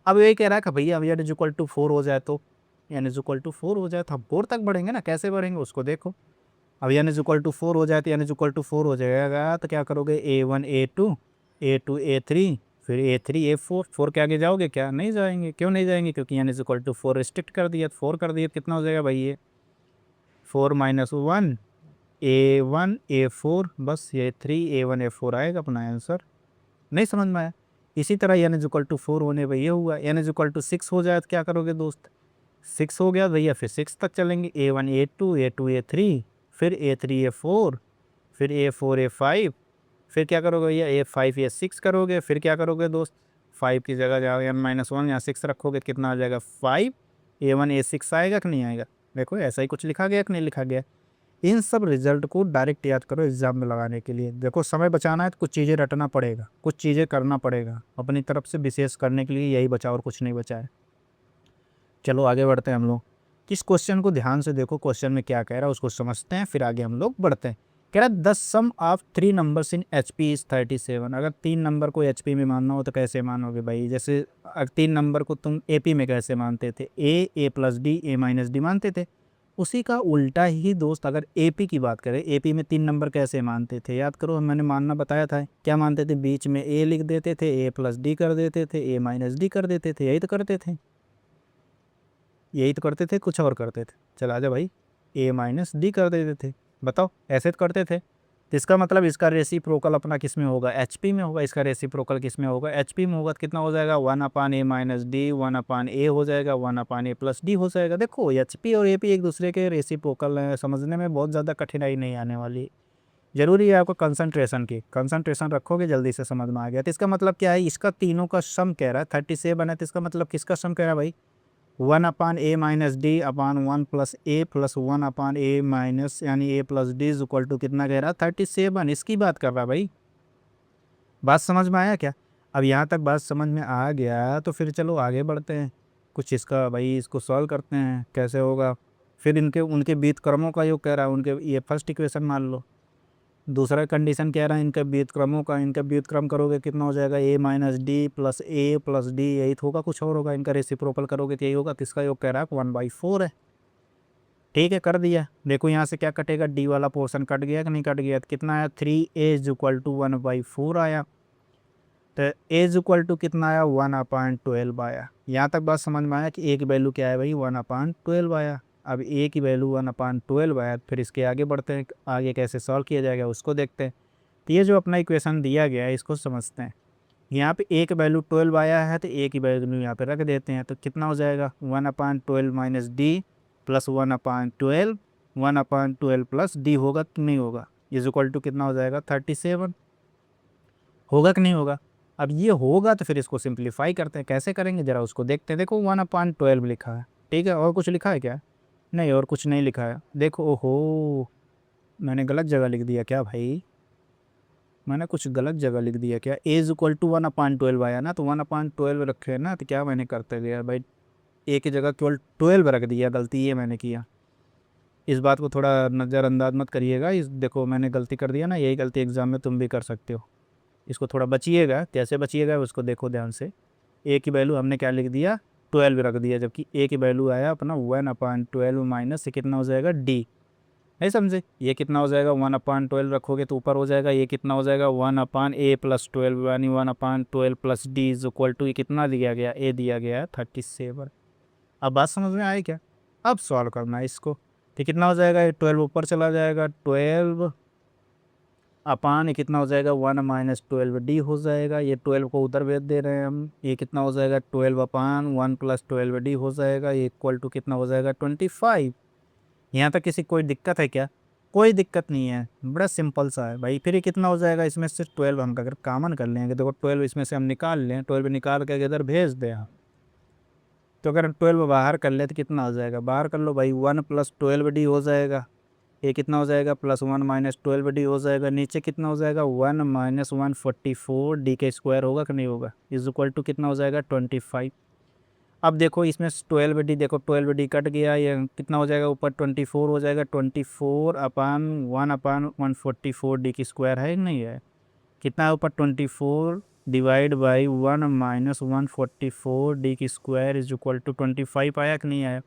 अब ये कह रहा है कि भैया अब एन इज इक्वल टू 4 हो जाए, तो एन इज इक्वल टू 4 हो जाए तो हम 4 तक बढ़ेंगे ना, कैसे बढ़ेंगे उसको देखो। अब एन इज इक्वल टू 4 हो जाए तो एन इज इक्वल टू 4 हो जाएगा, तो क्या करोगे A1 A2 A2 A3 फिर A3 A4, 4 के आगे जाओगे क्या, नहीं जाएंगे, क्यों नहीं जाएंगे, क्योंकि N is equal to 4 restrict कर दिया, 4 कर दिया, कितना हो जाएगा भाई ये 4 माइनस वन A1 A4, बस ये 3 A1 A4 आएगा अपना आंसर। नहीं समझ में आया। इसी तरह एन इज इक्वल टू 4 होने पर ये हुआ, एन इज इक्वल टू 6 हो जाए तो क्या करोगे दोस्त, 6 हो गया भैया, फिर 6 तक चलेंगे, A1 A2 A2 A3 फिर A3 A4 फिर A4 A5, फिर क्या करोगे भैया A5 A6 करोगे, फिर क्या करोगे दोस्त 5 की जगह जाओ एन माइनस वन, यहाँ 6 रखोगे कितना आ जाएगा 5, A1 A6 आएगा कि नहीं आएगा, देखो ऐसा ही कुछ लिखा गया कि नहीं लिखा गया। इन सब रिजल्ट को डायरेक्ट याद करो एग्जाम में लगाने के लिए। देखो समय बचाना है तो कुछ चीज़ें रटना पड़ेगा, कुछ चीज़ें करना पड़ेगा अपनी तरफ से, विशेष करने के लिए यही बचा और कुछ नहीं बचा है। चलो आगे बढ़ते हैं हम लोग, किस क्वेश्चन को ध्यान से देखो, क्वेश्चन में क्या कह रहा है उसको समझते हैं, फिर आगे हम लोग बढ़ते हैं। कह रहा है the sum of 3 numbers in HP is 37। अगर 3 नंबर को HP में मानना हो तो कैसे मानोगे भाई, जैसे 3 नंबर को तुम AP में कैसे मानते थे, A plus D A minus D मानते थे, उसी का उल्टा ही दोस्त अगर AP की बात करें, AP में 3 नंबर कैसे मानते थे, याद करो मैंने मानना बताया था, क्या मानते थे, बीच में A लिख देते थे, A प्लस D कर देते थे, A माइनस डी कर देते थे, यही तो करते थे, यही तो करते थे, कुछ और करते थे। चला जा भाई, A माइनस डी कर देते थे, बताओ ऐसे तो करते थे। तो इसका मतलब इसका रेसिप्रोकल अपना किस में होगा, HP में होगा, इसका रेसिप्रोकल किस में होगा, HP में होगा, तो कितना हो जाएगा 1/A माइनस डी 1/A हो जाएगा, 1/A प्लस डी हो जाएगा। देखो HP और AP एक दूसरे के रेसिप्रोकल हैं, समझने में बहुत ज़्यादा कठिनाई नहीं आने वाली, जरूरी है आपको कंसंट्रेशन की, कंसंट्रेशन रखोगे जल्दी से समझ में आ गया। तो इसका मतलब क्या है, इसका तीनों का सम कह रहा है 37 है, तो इसका मतलब किसका सम कह रहा है भाई 1/A minus D upon 1 plus A plus 1/A minus यानी A plus D is equal to कितना कह रहा है 37, इसकी बात कर रहा है भाई। बात समझ में आया क्या, अब यहाँ तक बात समझ में आ गया तो फिर चलो आगे बढ़ते हैं, कुछ इसका भाई इसको सॉल्व करते हैं कैसे होगा। फिर इनके उनके बीत क्रमों का योग कह रहा है, उनके ये फर्स्ट इक्वेशन मान लो, दूसरा कंडीशन कह रहा है इनका व्युत्क्रमों का, इनका व्युत्क्रम करोगे कितना हो जाएगा, a minus D plus A plus D, यही तो होगा, कुछ और होगा। इनका रेसिप्रोकल करोगे तो यही होगा, किसका योग कह रहा है 1/4 है। ठीक है, कर दिया। देखो यहाँ से क्या कटेगा, डी वाला पोर्शन कट गया कि नहीं कट गया, तो कितना आया 3a=1/4 आया। तो a कितना आया 1/12 आया। यहाँ तक बात समझ में आया कि a की वैल्यू क्या है भाई 1/12 आया। अब a की वैल्यू 1/12 आया, फिर इसके आगे बढ़ते हैं, आगे कैसे सॉल्व किया जाएगा उसको देखते हैं। तो ये जो अपना इक्वेशन दिया गया है इसको समझते हैं। यहाँ पे a की वैल्यू 12 आया है तो a की वैल्यू यहाँ पे रख देते हैं, तो कितना हो जाएगा 1/12 minus D plus 1/12, 1/12 plus D होगा कि नहीं होगा, इज इक्वल टू कितना हो जाएगा 37, होगा कि नहीं होगा। अब ये होगा तो फिर इसको सिंप्लीफाई करते हैं, कैसे करेंगे जरा उसको देखते हैं। देखो 1/12 लिखा है, ठीक है, और कुछ लिखा है क्या, नहीं और कुछ नहीं लिखा है। देखो ओहो, मैंने गलत जगह लिख दिया क्या भाई, मैंने कुछ गलत जगह लिख दिया क्या, a 1/12 आया ना, तो 1/12 रखे ना, तो क्या मैंने करते गया भाई, a की जगह केवल 12 रख दिया, गलती ये मैंने किया। इस बात को थोड़ा नज़रअंदाज मत करिएगा, इस देखो मैंने गलती कर दिया ना, यही गलती एग्ज़ाम में तुम भी कर सकते हो। इसको थोड़ा बचिएगा, कैसे बचिएगा उसको देखो ध्यान से। ए की वैल्यू हमने क्या लिख दिया 12 रख दिया, जबकि ए की वैल्यू आया अपना 1/12 माइनस से कितना हो जाएगा डी, नहीं समझे। ये कितना हो जाएगा 1/12 रखोगे तो ऊपर हो जाएगा, ये कितना हो जाएगा 1/a+12 यानी 1/12 plus D is equal to, ये कितना दिया गया ए दिया गया है 37। अब बात समझ में आई क्या, अब सॉल्व करना है इसको। तो कितना हो जाएगा, ये 12 ऊपर चला जाएगा, 12 अपान ये कितना हो जाएगा 1-12d हो जाएगा, ये 12 को उधर भेज दे रहे हैं हम, ये कितना हो जाएगा 12/1+12d हो जाएगा, ये इक्वल टू कितना हो जाएगा 25। यहाँ तक किसी कोई दिक्कत है क्या, कोई दिक्कत नहीं है, बड़ा सिंपल सा है भाई। फिर ये कितना हो जाएगा, इसमें से 12 हम अगर कॉमन कर लेंगे, देखो 12 इसमें से हम निकाल लें, 12 निकाल के इधर भेज दें हम, तो अगर 12 बाहर कर ले तो कितना हो जाएगा, बाहर कर लो भाई 1+12d हो जाएगा, ये कितना हो जाएगा +1-12d हो जाएगा, नीचे कितना हो जाएगा 1 - 144d के स्क्वायर होगा कि नहीं होगा, इज इक्वल टू कितना हो जाएगा 25। अब देखो इसमें 12d, देखो 12d कट गया, ये कितना हो जाएगा ऊपर 24 हो जाएगा, 24/1/144d की स्क्वायर है नहीं है, कितना है ऊपर 24 डिवाइड बाई 1 - 144d की स्क्वायर इज इक्वल टू 25 आया कि नहीं आया।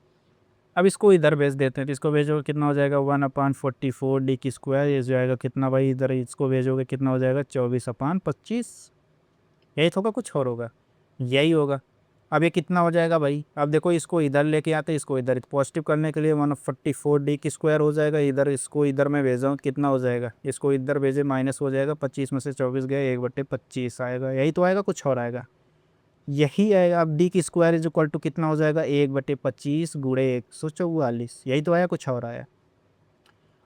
अब इसको इधर भेज देते हैं, तो इसको भेजोगे कितना हो जाएगा 1/44d की स्क्वायर, ये जाएगा कितना भाई, इधर इसको भेजोगे कितना हो जाएगा 24/25, यही तो होगा, कुछ और होगा, यही होगा। अब ये कितना हो जाएगा भाई, अब देखो इसको इधर लेके आते हैं, इसको इधर पॉजिटिव करने के लिए 144d की स्क्वायर हो जाएगा, इधर इसको इधर में भेजा कितना हो जाएगा, इसको इधर भेजे माइनस हो जाएगा, 25 में से 24 गया 1/25 आएगा, यही तो आएगा, कुछ और आएगा, यही आएगा। अब डी की स्क्वायर इज इक्वल टू कितना हो जाएगा 1/25 गुणे 144, यही तो आया, कुछ और आया।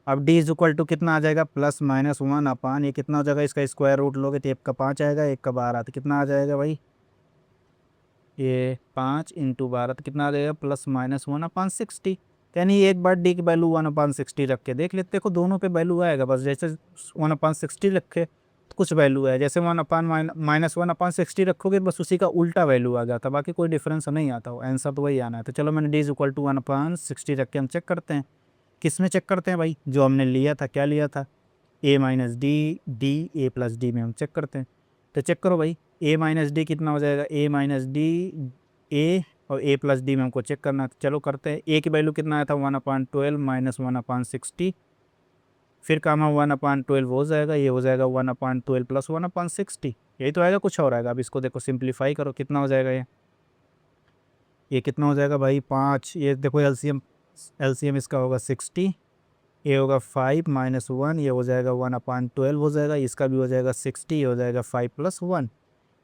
अब डी इज इक्वल टू कितना आ जाएगा +-1 ये कितना हो जाएगा, इसका स्क्वायर रूट लोगे तो 1 का 5 आएगा, 1 का 12, तो कितना आ जाएगा भाई, ये 5 × 12 तो कितना आ जाएगा +-1/60। यानी एक बार डी की वैल्यू 1/60 रख के देख लेते, देखो दोनों पे वैल्यू आएगा, बस जैसे 1/60 रखे तो कुछ वैल्यू है, जैसे 1/-1/60 रखोगे बस उसी का उल्टा वैल्यू आ जाता, बाकी कोई डिफरेंस नहीं आता हो, आंसर तो वही आना है। तो चलो मैंने डी इज इक्वल टू 1/60 रख के हम चेक करते हैं, किस में चेक करते हैं भाई, जो हमने लिया था, क्या लिया था a - डी, डी a+d में हम चेक करते हैं। तो चेक करो भाई, a - डी कितना हो जाएगा, a - डी a और a+d में हमको चेक करना है, तो चलो करते हैं। a की वैल्यू कितना आया था 1/12 - 1/60, फिर कामा 1/12 हो जाएगा, ये हो जाएगा 1/12 + 1/60, यही तो आएगा, कुछ और आएगा। अब इसको देखो सिंप्लीफाई करो, कितना हो जाएगा ये कितना हो जाएगा भाई 5, ये देखो एलसीएम इसका होगा 60, ये होगा 5 - 1, ये हो जाएगा 1/12 हो जाएगा, इसका भी हो जाएगा 60, ये हो जाएगा 5 + 1,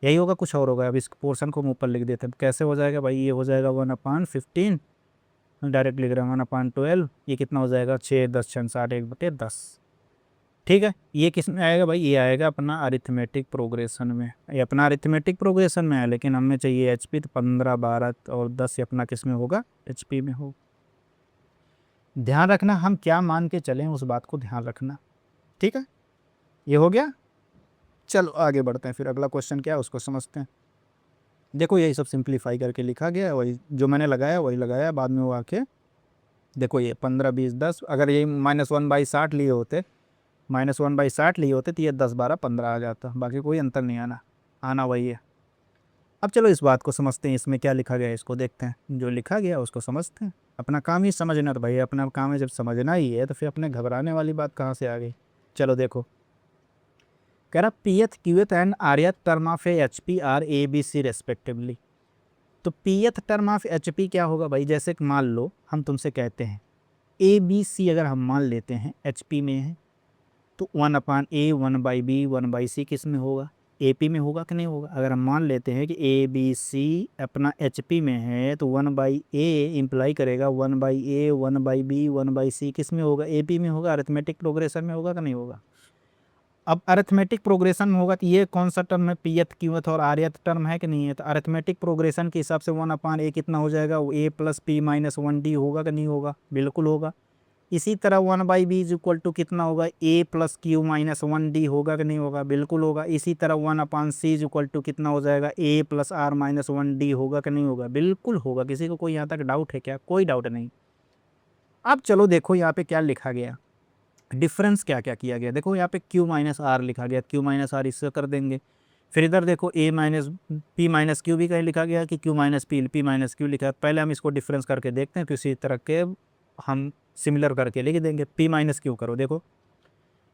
यही होगा, कुछ और होगा। अब इस पोर्शन को हम ऊपर लिख देते हैं, कैसे हो जाएगा भाई, ये हो जाएगा 1/15, डायरेक्ट लिख रहे हैं 1/12, ये कितना हो जाएगा 6 × 10 = 60 1/10। ठीक है, ये किस में आएगा भाई, ये आएगा अपना अरिथमेटिक प्रोग्रेशन में, ये अपना अरिथमेटिक प्रोग्रेशन में है, लेकिन हमें चाहिए एचपी, तो 15 12 और 10 ये अपना किस में होगा, एचपी में हो। ध्यान रखना हम क्या मान के चलें, उस बात को ध्यान रखना, ठीक है। ये हो गया, चलो आगे बढ़ते हैं, फिर अगला क्वेश्चन क्या है उसको समझते हैं। देखो यही सब सिंप्लीफाई करके लिखा गया है, वही जो मैंने लगाया वही लगाया, बाद में वो आके देखो ये 15 20 10, अगर ये -1/60 लिए होते -1/60 लिए होते तो ये 10, 12, 15 आ जाता, बाकी कोई अंतर नहीं आना वही है। अब चलो इस बात को समझते हैं, इसमें क्या लिखा गया है इसको देखते हैं, जो लिखा गया उसको समझते हैं। अपना काम ही समझना, तो भाई अपना काम है जब समझना ही है तो फिर अपने घबराने वाली बात कहाँ से आ गई। चलो देखो, कह रहा pth qth and rth term of H P are A B C respectively. तो pth term of H P क्या होगा भाई, जैसे कि मान लो हम तुमसे कहते हैं ए बी सी अगर हम मान लेते हैं एच पी में है, तो 1/A 1/B 1/C किस में होगा, ए पी में होगा कि नहीं होगा। अगर हम मान लेते हैं कि ए बी सी अपना एच पी में है तो 1/A इम्प्लाई करेगा 1/A 1/B 1/C किस में होगा, ए पी में होगा, अरिथमेटिक प्रोग्रेशन में होगा कि नहीं होगा। अब अरिथमेटिक प्रोग्रेशन में होगा तो ये कौन सा टर्म है, पीएथ क्यूएथ और आरएथ टर्म है कि नहीं है। तो अरिथमेटिक प्रोग्रेशन के हिसाब से 1/A कितना हो जाएगा, A + P - 1D होगा कि नहीं होगा, बिल्कुल होगा। इसी तरह 1/B इज इक्वल टू कितना होगा, A + Q - 1D होगा कि नहीं होगा, बिल्कुल होगा। इसी तरह 1/C इज इक्वल टू कितना हो जाएगा, A + R - 1D होगा कि नहीं होगा, बिल्कुल होगा। किसी को कोई यहाँ तक डाउट है क्या, कोई डाउट नहीं। अब चलो देखो यहाँ पे क्या लिखा गया, डिफरेंस क्या क्या किया गया। देखो यहाँ पे Q - R लिखा गया, Q - R इससे कर देंगे। फिर इधर देखो A - P - Q भी कहीं लिखा गया कि Q - P - Q लिखा है। पहले हम इसको डिफरेंस करके देखते हैं, फिर इसी तरह के हम सिमिलर करके लिख देंगे। P - Q करो, देखो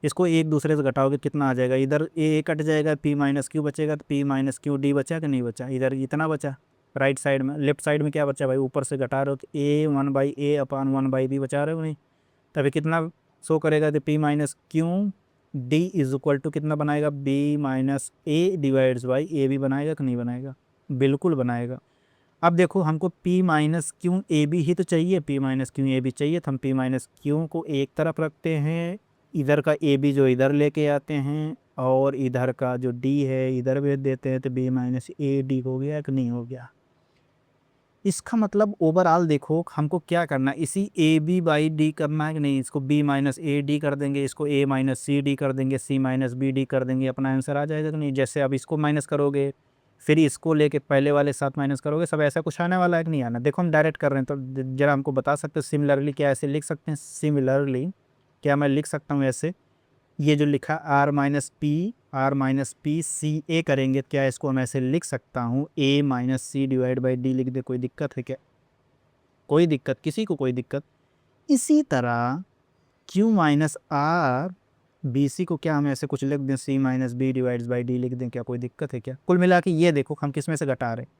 इसको एक दूसरे से घटाओगे कितना आ जाएगा, इधर A कट जाएगा, P - Q बचेगा, तो P - Q D बचा कि नहीं बचा, इधर इतना बचा। राइट साइड में, लेफ्ट साइड में क्या बचा भाई, ऊपर से घटा रहे हो तो A 1/A अपान 1/B बचा रहे हो नहीं, तभी कितना शो करेगा, तो P - Q D is equal to कितना बनाएगा, B - A divides by A भी बनाएगा कि नहीं बनाएगा, बिल्कुल बनाएगा। अब देखो हमको P - Q A B ही तो चाहिए, P - Q A B चाहिए, तो हम P - Q को एक तरफ रखते हैं, इधर का A B जो इधर लेके आते हैं, और इधर का जो D है इधर भेज देते हैं, तो B - A D हो गया कि नहीं हो गया। इसका मतलब ओवरऑल देखो हमको क्या करना है, इसी ए बी बाई डी करना है कि नहीं, इसको B - A D कर देंगे, इसको A - C D कर देंगे, C - B D कर देंगे, अपना आंसर आ जाएगा कि नहीं। जैसे अब इसको माइनस करोगे, फिर इसको लेके पहले वाले साथ माइनस करोगे, सब ऐसा कुछ आने वाला है कि नहीं आना। देखो हम डायरेक्ट कर रहे हैं, तो जरा हमको बता सकते हो सिमिलरली क्या ऐसे लिख सकते हैं, सिमिलरली क्या मैं लिख सकता हूँ ऐसे, ये जो लिखा R - P C A करेंगे, तो क्या इसको हम ऐसे लिख सकता हूँ A - C divide by D लिख दे, कोई दिक्कत है क्या, कोई दिक्कत, किसी को कोई दिक्कत। इसी तरह Q - R B C को क्या हम ऐसे कुछ लिख दें, C - B divides by D लिख दें, क्या कोई दिक्कत है क्या। कुल मिला के ये देखो हम किस में से घटा रहे हैं,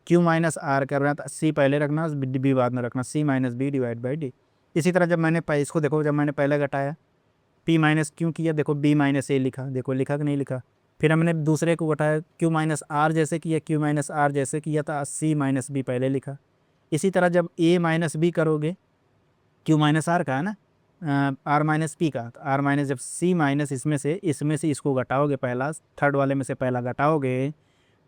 Q - R कर रहे हैं तो C पहले रखना, B बाद में रखना, C - B divide by D। इसी तरह जब मैंने इसको देखो, जब मैंने पहले घटाया P - Q किया, देखो B - A लिखा, देखो लिखा कि नहीं लिखा। फिर हमने दूसरे को घटाया, Q - R जैसे किया, Q - R जैसे किया था, C - B पहले लिखा। इसी तरह जब A - B करोगे, Q - R का है ना, R - P का, तो R जब C माइनस इसमें से इसको घटाओगे, पहला थर्ड वाले में से पहला घटाओगे,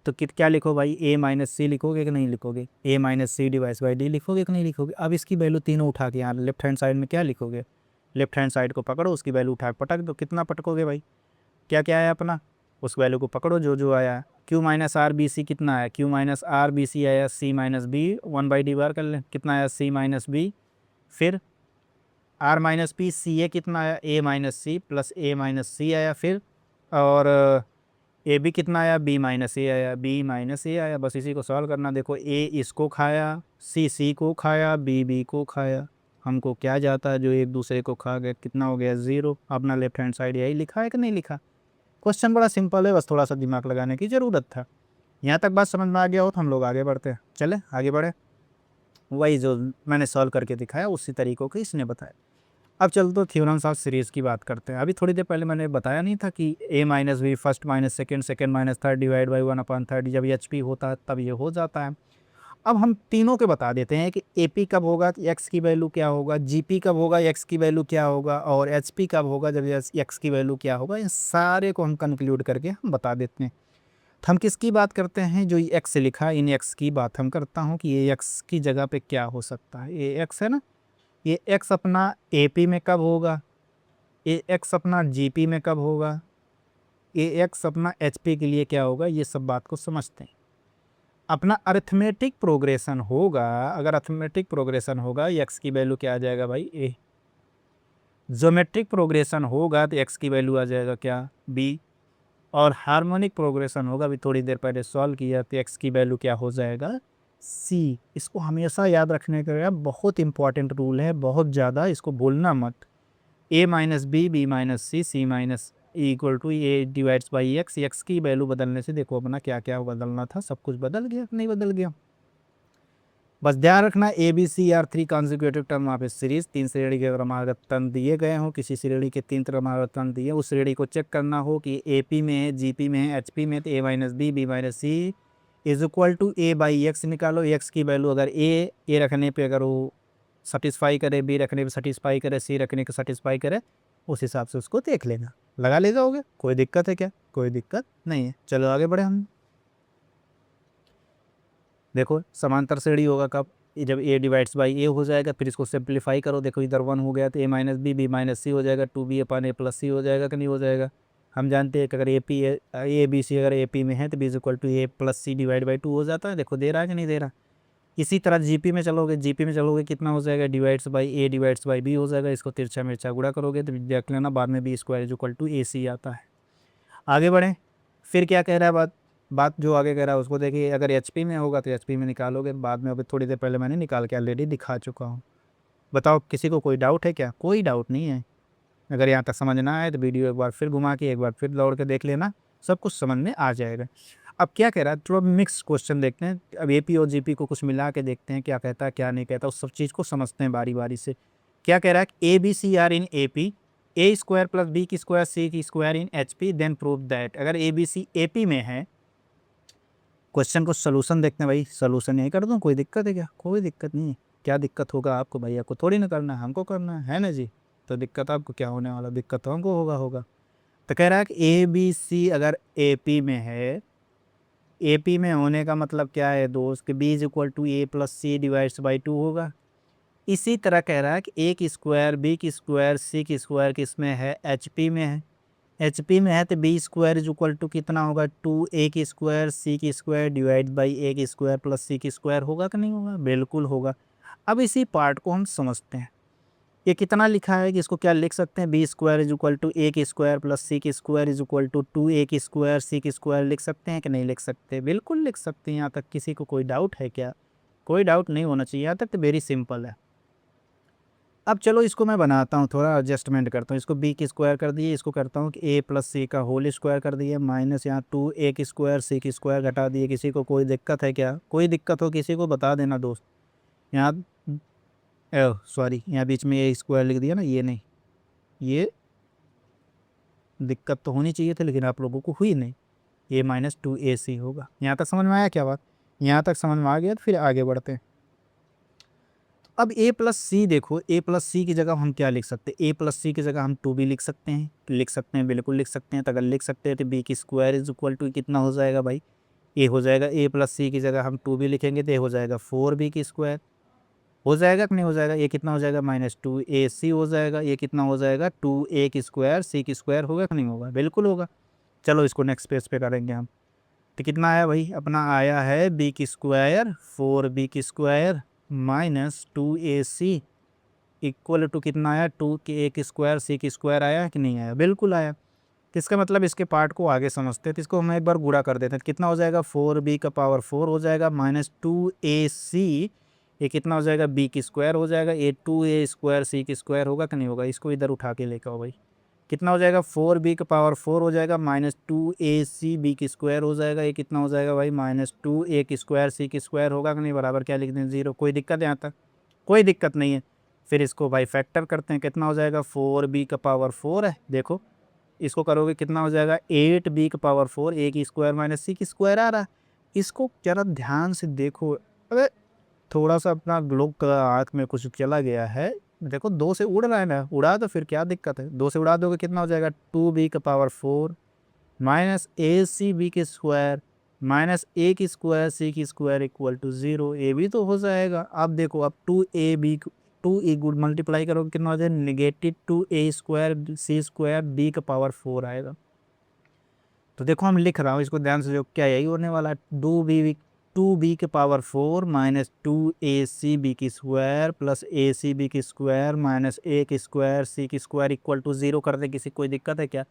तो क्या लिखो भाई, A - C लिखोगे कि नहीं लिखोगे, A - C device by D लिखोगे कि नहीं लिखोगे। अब इसकी वैल्यू तीनों उठा के यहाँ लेफ्ट हैंड साइड में क्या लिखोगे, लेफ्ट हैंड साइड को पकड़ो, उसकी वैल्यू उठा के पटक दो, कितना पटकोगे भाई, क्या क्या आया अपना, उस वैल्यू को पकड़ो जो जो आया। Q - R B C कितना आया, Q - R B C आया, C - B 1/D बार कर लें, कितना आया C - B, फिर R - P C A कितना आया, A - C plus A - C आया, फिर और ए बी कितना आया, B - A आया, B - A आया। बस इसी को सॉल्व करना। देखो A इसको खाया, C को खाया, B को खाया, हमको क्या जाता है, जो एक दूसरे को खा गए, कितना हो गया 0। अपना लेफ्ट हैंड साइड यही लिखा है कि नहीं लिखा। क्वेश्चन बड़ा सिंपल है, बस थोड़ा सा दिमाग लगाने की ज़रूरत था। यहाँ तक बात समझ में आ गया हो तो हम लोग आगे बढ़ते हैं, चले आगे बढ़े। वही जो मैंने सॉल्व करके दिखाया उसी तरीक़ों को इसने बताया। अब चल तो थ्योरम्स ऑफ सीरीज़ की बात करते हैं। अभी थोड़ी देर पहले मैंने बताया नहीं था कि A - B first - second, second - third divide by 1/3, जब एच पी होता है तब ये हो जाता है। अब हम तीनों के बता देते हैं कि ए पी कब होगा तो एक्स की वैल्यू क्या होगा, जी पी कब होगा एक्स की वैल्यू क्या होगा, और एच पी कब होगा जब एक्स की वैल्यू क्या होगा। इन सारे को हम कंक्लूड करके हम बता देते हैं। तो हम किसकी बात करते हैं, जो एक्स लिखा है इन एक्स की बात हम करता हूँ कि ये एक्स की जगह पे क्या हो सकता है। ये एक्स है ना, ये एक्स अपना ए पी में कब होगा, ये एक्स अपना जी पी में कब होगा, ये एक्स अपना एच पी के लिए क्या होगा, ये सब बात को समझते हैं। अपना अरिथमेटिक प्रोग्रेशन होगा, अगर अरिथमेटिक प्रोग्रेशन होगा एक्स की वैल्यू क्या आ जाएगा भाई, ए। ज्योमेट्रिक प्रोग्रेशन होगा तो एक्स की वैल्यू आ जाएगा क्या, बी, और हार्मोनिक प्रोग्रेशन होगा, अभी थोड़ी देर पहले सॉल्व किया, तो एक्स की वैल्यू क्या हो जाएगा, सी। इसको हमेशा याद रखने का बहुत इंपॉर्टेंट रूल है, बहुत ज़्यादा इसको बोलना मत। A minus B minus C minus equal to A divides by X. X की वैल्यू बदलने से देखो अपना क्या क्या बदलना था, सब कुछ बदल गया, नहीं बदल गया। बस ध्यान रखना A B C are three consecutive term of a series, तीन श्रेणी के क्रमागत तन दिए गए हों, किसी श्रेणी के तीन क्रमागत तन दिए, उस श्रेणी को चेक करना हो कि ए पी में है, जी पी में है, एच पी में, तो A minus B minus C is equal to A by X निकालो। एक्स की वैल्यू अगर ए रखने पे अगर वो सेटिस्फाई करे, बी रखने पे सेटिस्फाई करे, सी रखने को सेटिस्फाई करे, उस हिसाब से उसको देख लेना, लगा ले जाओगे। कोई दिक्कत है क्या, कोई दिक्कत नहीं है। चलो आगे बढ़े हम। देखो समांतर श्रेणी होगा कब, जब ए डिवाइड्स बाई ए हो जाएगा, फिर इसको सिंप्लीफाई करो, देखो इधर 1 हो गया तो ए माइनस बी माइनस सी हो जाएगा, 2b upon A plus C हो जाएगा कि नहीं हो जाएगा। हम जानते हैं कि अगर ए बी सी अगर ए पी में है तो B is equal to A plus C divide by 2 हो जाता है। देखो दे रहा है कि नहीं दे रहा। इसी तरह जीपी में चलोगे, जीपी में चलोगे कितना हो जाएगा, divides by A divides by B हो जाएगा। इसको तिरछा मिर्चा गुणा करोगे तो देख लेना बाद में B square is equal to A C आता है। आगे बढ़ें, फिर क्या कह रहा है बात, बात जो आगे कह रहा है उसको देखिए। अगर एचपी में होगा तो एचपी में निकालोगे, बाद में अभी थोड़ी देर पहले मैंने निकाल के ऑलरेडी दिखा चुका हूँ। बताओ किसी को कोई डाउट है क्या, कोई डाउट नहीं है। अगर यहाँ तक समझ ना आए तो वीडियो एक बार फिर घुमा के एक बार फिर दौड़ के देख लेना, सब कुछ समझ में आ जाएगा। अब क्या कह रहा है, थोड़ा मिक्स क्वेश्चन देखते हैं। अब एपी और जीपी को कुछ मिला के देखते हैं क्या कहता है क्या नहीं कहता, उस सब चीज़ को समझते हैं बारी बारी से। क्या कह रहा है कि A B C are in A P, A square plus B की स्क्वायर सी की square in H P, then prove that. अगर A B C A P में है, क्वेश्चन को सोल्यूशन देखते हैं भाई। सोल्यूशन यही कर दूँ, कोई दिक्कत है क्या, कोई दिक्कत नहीं है। क्या दिक्कत होगा आपको, भैया को थोड़ी ना करना है, हमको करना है ना जी। तो दिक्कत आपको क्या होने वाला, दिक्कत तो हमको होगा। तो कह रहा है कि ए बी सी अगर ए पी में है, ए पी में होने का मतलब क्या है दोस्त, कि B is equal to A plus C divides by 2 होगा। इसी तरह कह रहा है कि ए की स्क्वायर बी की स्क्वायर सी की स्क्वायर किस में है, एच पी में है। एच पी में है तो B square is equal to कितना होगा, 2a की स्क्वायर सी की स्क्वायर डिवाइड बाई ए की स्क्वायर प्लस सी की स्क्वायर होगा कि नहीं होगा, बिल्कुल होगा। अब इसी पार्ट को हम समझते हैं। ये कितना लिखा है कि इसको क्या लिख सकते हैं, B square is equal to A की स्क्वायर प्लस सी की square is equal to 2a की स्क्वायर सी की स्क्वायर लिख सकते हैं कि नहीं लिख सकते, बिल्कुल लिख सकते हैं। यहाँ तक किसी को कोई डाउट है क्या, कोई डाउट नहीं होना चाहिए, यहाँ तक तो वेरी सिंपल है। अब चलो इसको मैं बनाता हूँ, थोड़ा एडजस्टमेंट करता हूँ। इसको बी की स्क्वायर कर दिए, इसको करता हूँ कि ए प्लस सी का होल स्क्वायर कर दिए, माइनस यहाँ 2a की स्क्वायर सी की स्क्वायर घटा दिए। किसी को कोई दिक्कत है क्या, कोई दिक्कत हो किसी को बता देना दोस्त। यहाँ सॉरी, यहाँ बीच में ए स्क्वायर लिख दिया ना, ये नहीं, ये दिक्कत तो होनी चाहिए थी लेकिन आप लोगों को हुई नहीं। ए माइनस 2ac होगा। यहाँ तक समझ में आया क्या बात, यहाँ तक समझ में आ गया तो फिर आगे बढ़ते हैं। अब ए प्लस सी देखो, ए प्लस सी की जगह हम क्या लिख सकते हैं, ए प्लस सी की जगह हम 2b लिख सकते हैं, बिल्कुल लिख सकते हैं। तो अगर लिख सकते हैं तो बी की स्क्वायर इज इक्वल टू कितना हो जाएगा भाई, ए हो जाएगा। ए प्लस सी की जगह हम 2b लिखेंगे तो ए हो जाएगा 4b की स्क्वायर, हो जाएगा कि नहीं हो जाएगा। ये कितना हो जाएगा, माइनस 2ac हो जाएगा। ये कितना हो जाएगा, 2a की स्क्वायर सी की स्क्वायर होगा कि नहीं होगा, बिल्कुल होगा। चलो इसको नेक्स्ट पेज पे करेंगे हम। तो कितना आया भाई, अपना आया है बी की स्क्वायर 4b की square minus 2ac equal to कितना आया, 2a की स्क्वायर सी की स्क्वायर आया कि नहीं आया, बिल्कुल आया। तो इसका मतलब इसके पार्ट को आगे समझते हैं। तो इसको हम एक बार गुणा कर देते हैं, कितना हो जाएगा, 4b का पावर 4 हो जाएगा माइनस 2ac, ये कितना हो जाएगा, b की स्क्वायर हो जाएगा। ये 2a स्क्वायर सी की स्क्वायर होगा कि नहीं होगा, इसको इधर उठा के लेकर आओ भाई। कितना हो जाएगा, 4b का पावर 4 हो जाएगा माइनस 2ac b की स्क्वायर हो जाएगा। ये कितना हो जाएगा भाई, माइनस 2a की स्क्वायर सी की स्क्वायर होगा कि नहीं, बराबर क्या लिख दें, 0। कोई दिक्कत है यहाँ तक, कोई दिक्कत नहीं है। फिर इसको भाई फैक्टर करते हैं, कितना हो जाएगा, 4b का पावर 4 है, देखो इसको करोगे कितना हो जाएगा, 8b का पावर 4, a की स्क्वायर माइनस सी की स्क्वायर आ रहा है। इसको जरा ध्यान से देखो, अरे थोड़ा सा अपना ग्लोब का आँख में कुछ चला गया है, देखो 2 से उड़ रहा है ना, उड़ा तो फिर क्या दिक्कत है, 2 से उड़ा दोगे कितना हो जाएगा, 2b का पावर 4 माइनस ac b की स्क्वायर माइनस a की स्क्वायर सी की स्क्वायर इक्वल टू 0। ए भी तो हो जाएगा। अब देखो, अब 2a गुड मल्टीप्लाई करोगे कितना हो जाएगा, नेगेटिव 2a स्क्वायर सी स्क्वायर b का पावर 4 आएगा। तो देखो हम लिख रहा हूँ, इसको ध्यान से, जो क्या यही होने वाला है, 2b 2b के पावर 4 माइनस 2ac की स्क्वायर प्लस ac की स्क्वायर माइनस a की स्क्वायर c की स्क्वायर इक्वल टू 0 कर दे। किसी कोई दिक्कत है क्या?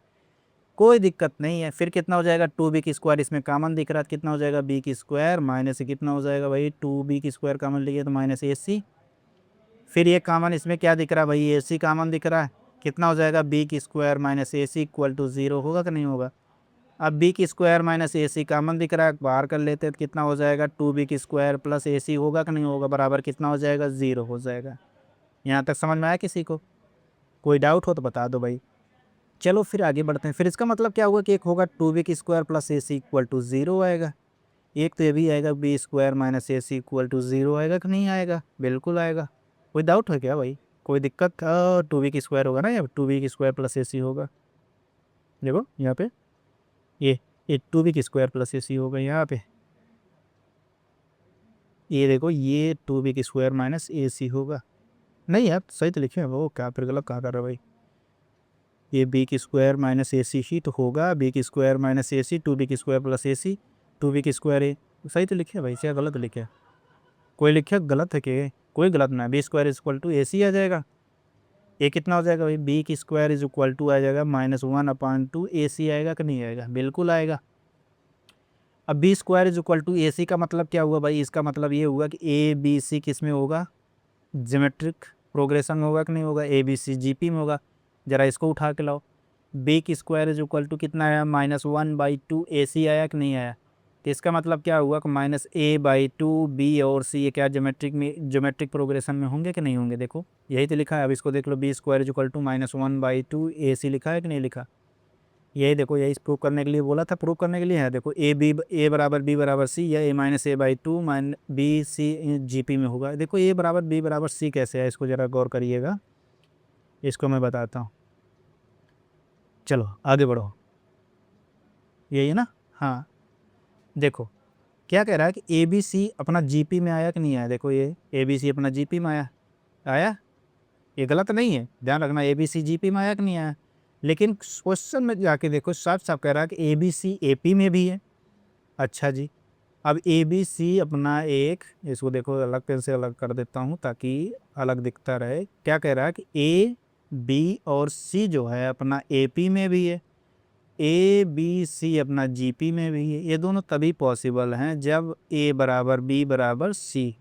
कोई दिक्कत नहीं है। फिर कितना हो जाएगा 2b की स्क्वायर, इसमें कॉमन दिख रहा है, कितना हो जाएगा b की स्क्वायर माइनस कितना हो जाएगा भाई 2b की स्क्वायर कॉमन लिए तो माइनस ac। फिर ये कॉमन इसमें क्या दिख रहा है भाई ac कॉमन दिख रहा है, कितना हो जाएगा b की square minus ac equal to 0 होगा कि नहीं होगा? अब b की स्क्वायर माइनस ac कॉमन दिख रहा है, बाहर कर लेते हैं तो कितना हो जाएगा 2b की स्क्वायर प्लस ac होगा कि नहीं होगा? बराबर कितना हो जाएगा 0 हो जाएगा। यहाँ तक समझ में आया किसी को? कोई डाउट हो तो बता दो भाई। चलो फिर आगे बढ़ते हैं। फिर इसका मतलब क्या होगा कि एक होगा 2b की square plus ac equal to 0 आएगा, एक तो ये भी आएगा b square minus ac equal to 0 आएगा कि नहीं आएगा? बिल्कुल आएगा। कोई डाउट है क्या भाई? कोई दिक्कत? 2b की स्क्वायर होगा ना, या 2b की स्क्वायर प्लस ac होगा। देखो यहाँ पे ये ये 2b की स्क्वायर प्लस ac होगा यहाँ पे, ये देखो ये 2b की स्क्वायर माइनस ac होगा। नहीं यार सही तो लिखे हैं वो, क्या फिर गलत कहाँ कर रहा है भाई? ये b की स्क्वायर माइनस ac ही तो होगा, b की स्क्वायर माइनस ac 2b की स्क्वायर प्लस ac 2b की स्क्वायर है। सही तो लिखे है भाई, क्या गलत लिखे है? कोई लिखे गलत है कि? कोई गलत ना है। B square is equal to A C आ जाएगा। ये कितना हो जाएगा भाई बी की स्क्वायर इज इक्वल टू आ जाएगा -1/2 ए सी आएगा कि नहीं आएगा? बिल्कुल आएगा। अब B square is equal to A C का मतलब क्या हुआ भाई? इसका मतलब ये हुआ कि ए बी सी किस में होगा? ज्योमेट्रिक प्रोग्रेशन होगा कि नहीं होगा? ए बी सी जी पी में होगा। ज़रा इसको उठा के लाओ। बी की स्क्वायर इज इक्वल टू कितना आया? -1/2 ए सी आया कि नहीं आया? तो इसका मतलब क्या हुआ कि -a/2 बी और सी ये क्या ज्योमेट्रिक प्रोग्रेशन में होंगे कि नहीं होंगे? देखो यही तो लिखा है। अब इसको देख लो, B square is equal to -1/2 A C लिखा है कि नहीं लिखा? यही देखो, यही प्रूव करने के लिए बोला था, प्रूव करने के लिए है। देखो ए बराबर बी बराबर सी या a-a/2 बी सी जी पी में होगा। देखो ए बराबर बी बराबर सी कैसे है, इसको ज़रा गौर करिएगा, इसको मैं बताता हूँ। चलो आगे बढ़ो। यही है ना? हाँ देखो क्या कह रहा है कि ए बी सी अपना जी पी में आया कि नहीं आया? देखो ये ए बी सी अपना जी पी में आया, आया। ये गलत नहीं है, ध्यान रखना, A B C ji P में आया कि नहीं आया? लेकिन क्वेश्चन में जाके देखो साफ साफ कह रहा है कि A B C A P में भी है। अच्छा जी, अब ए बी सी अपना एक, इसको देखो अलग पेन से अलग कर देता हूँ ताकि अलग दिखता रहे। क्या कह रहा है कि ए बी और सी जो है अपना ए पी में भी है, ए बी सी अपना जी पी में भी है। ये दोनों तभी पॉसिबल हैं जब ए बराबर बी बराबर सी।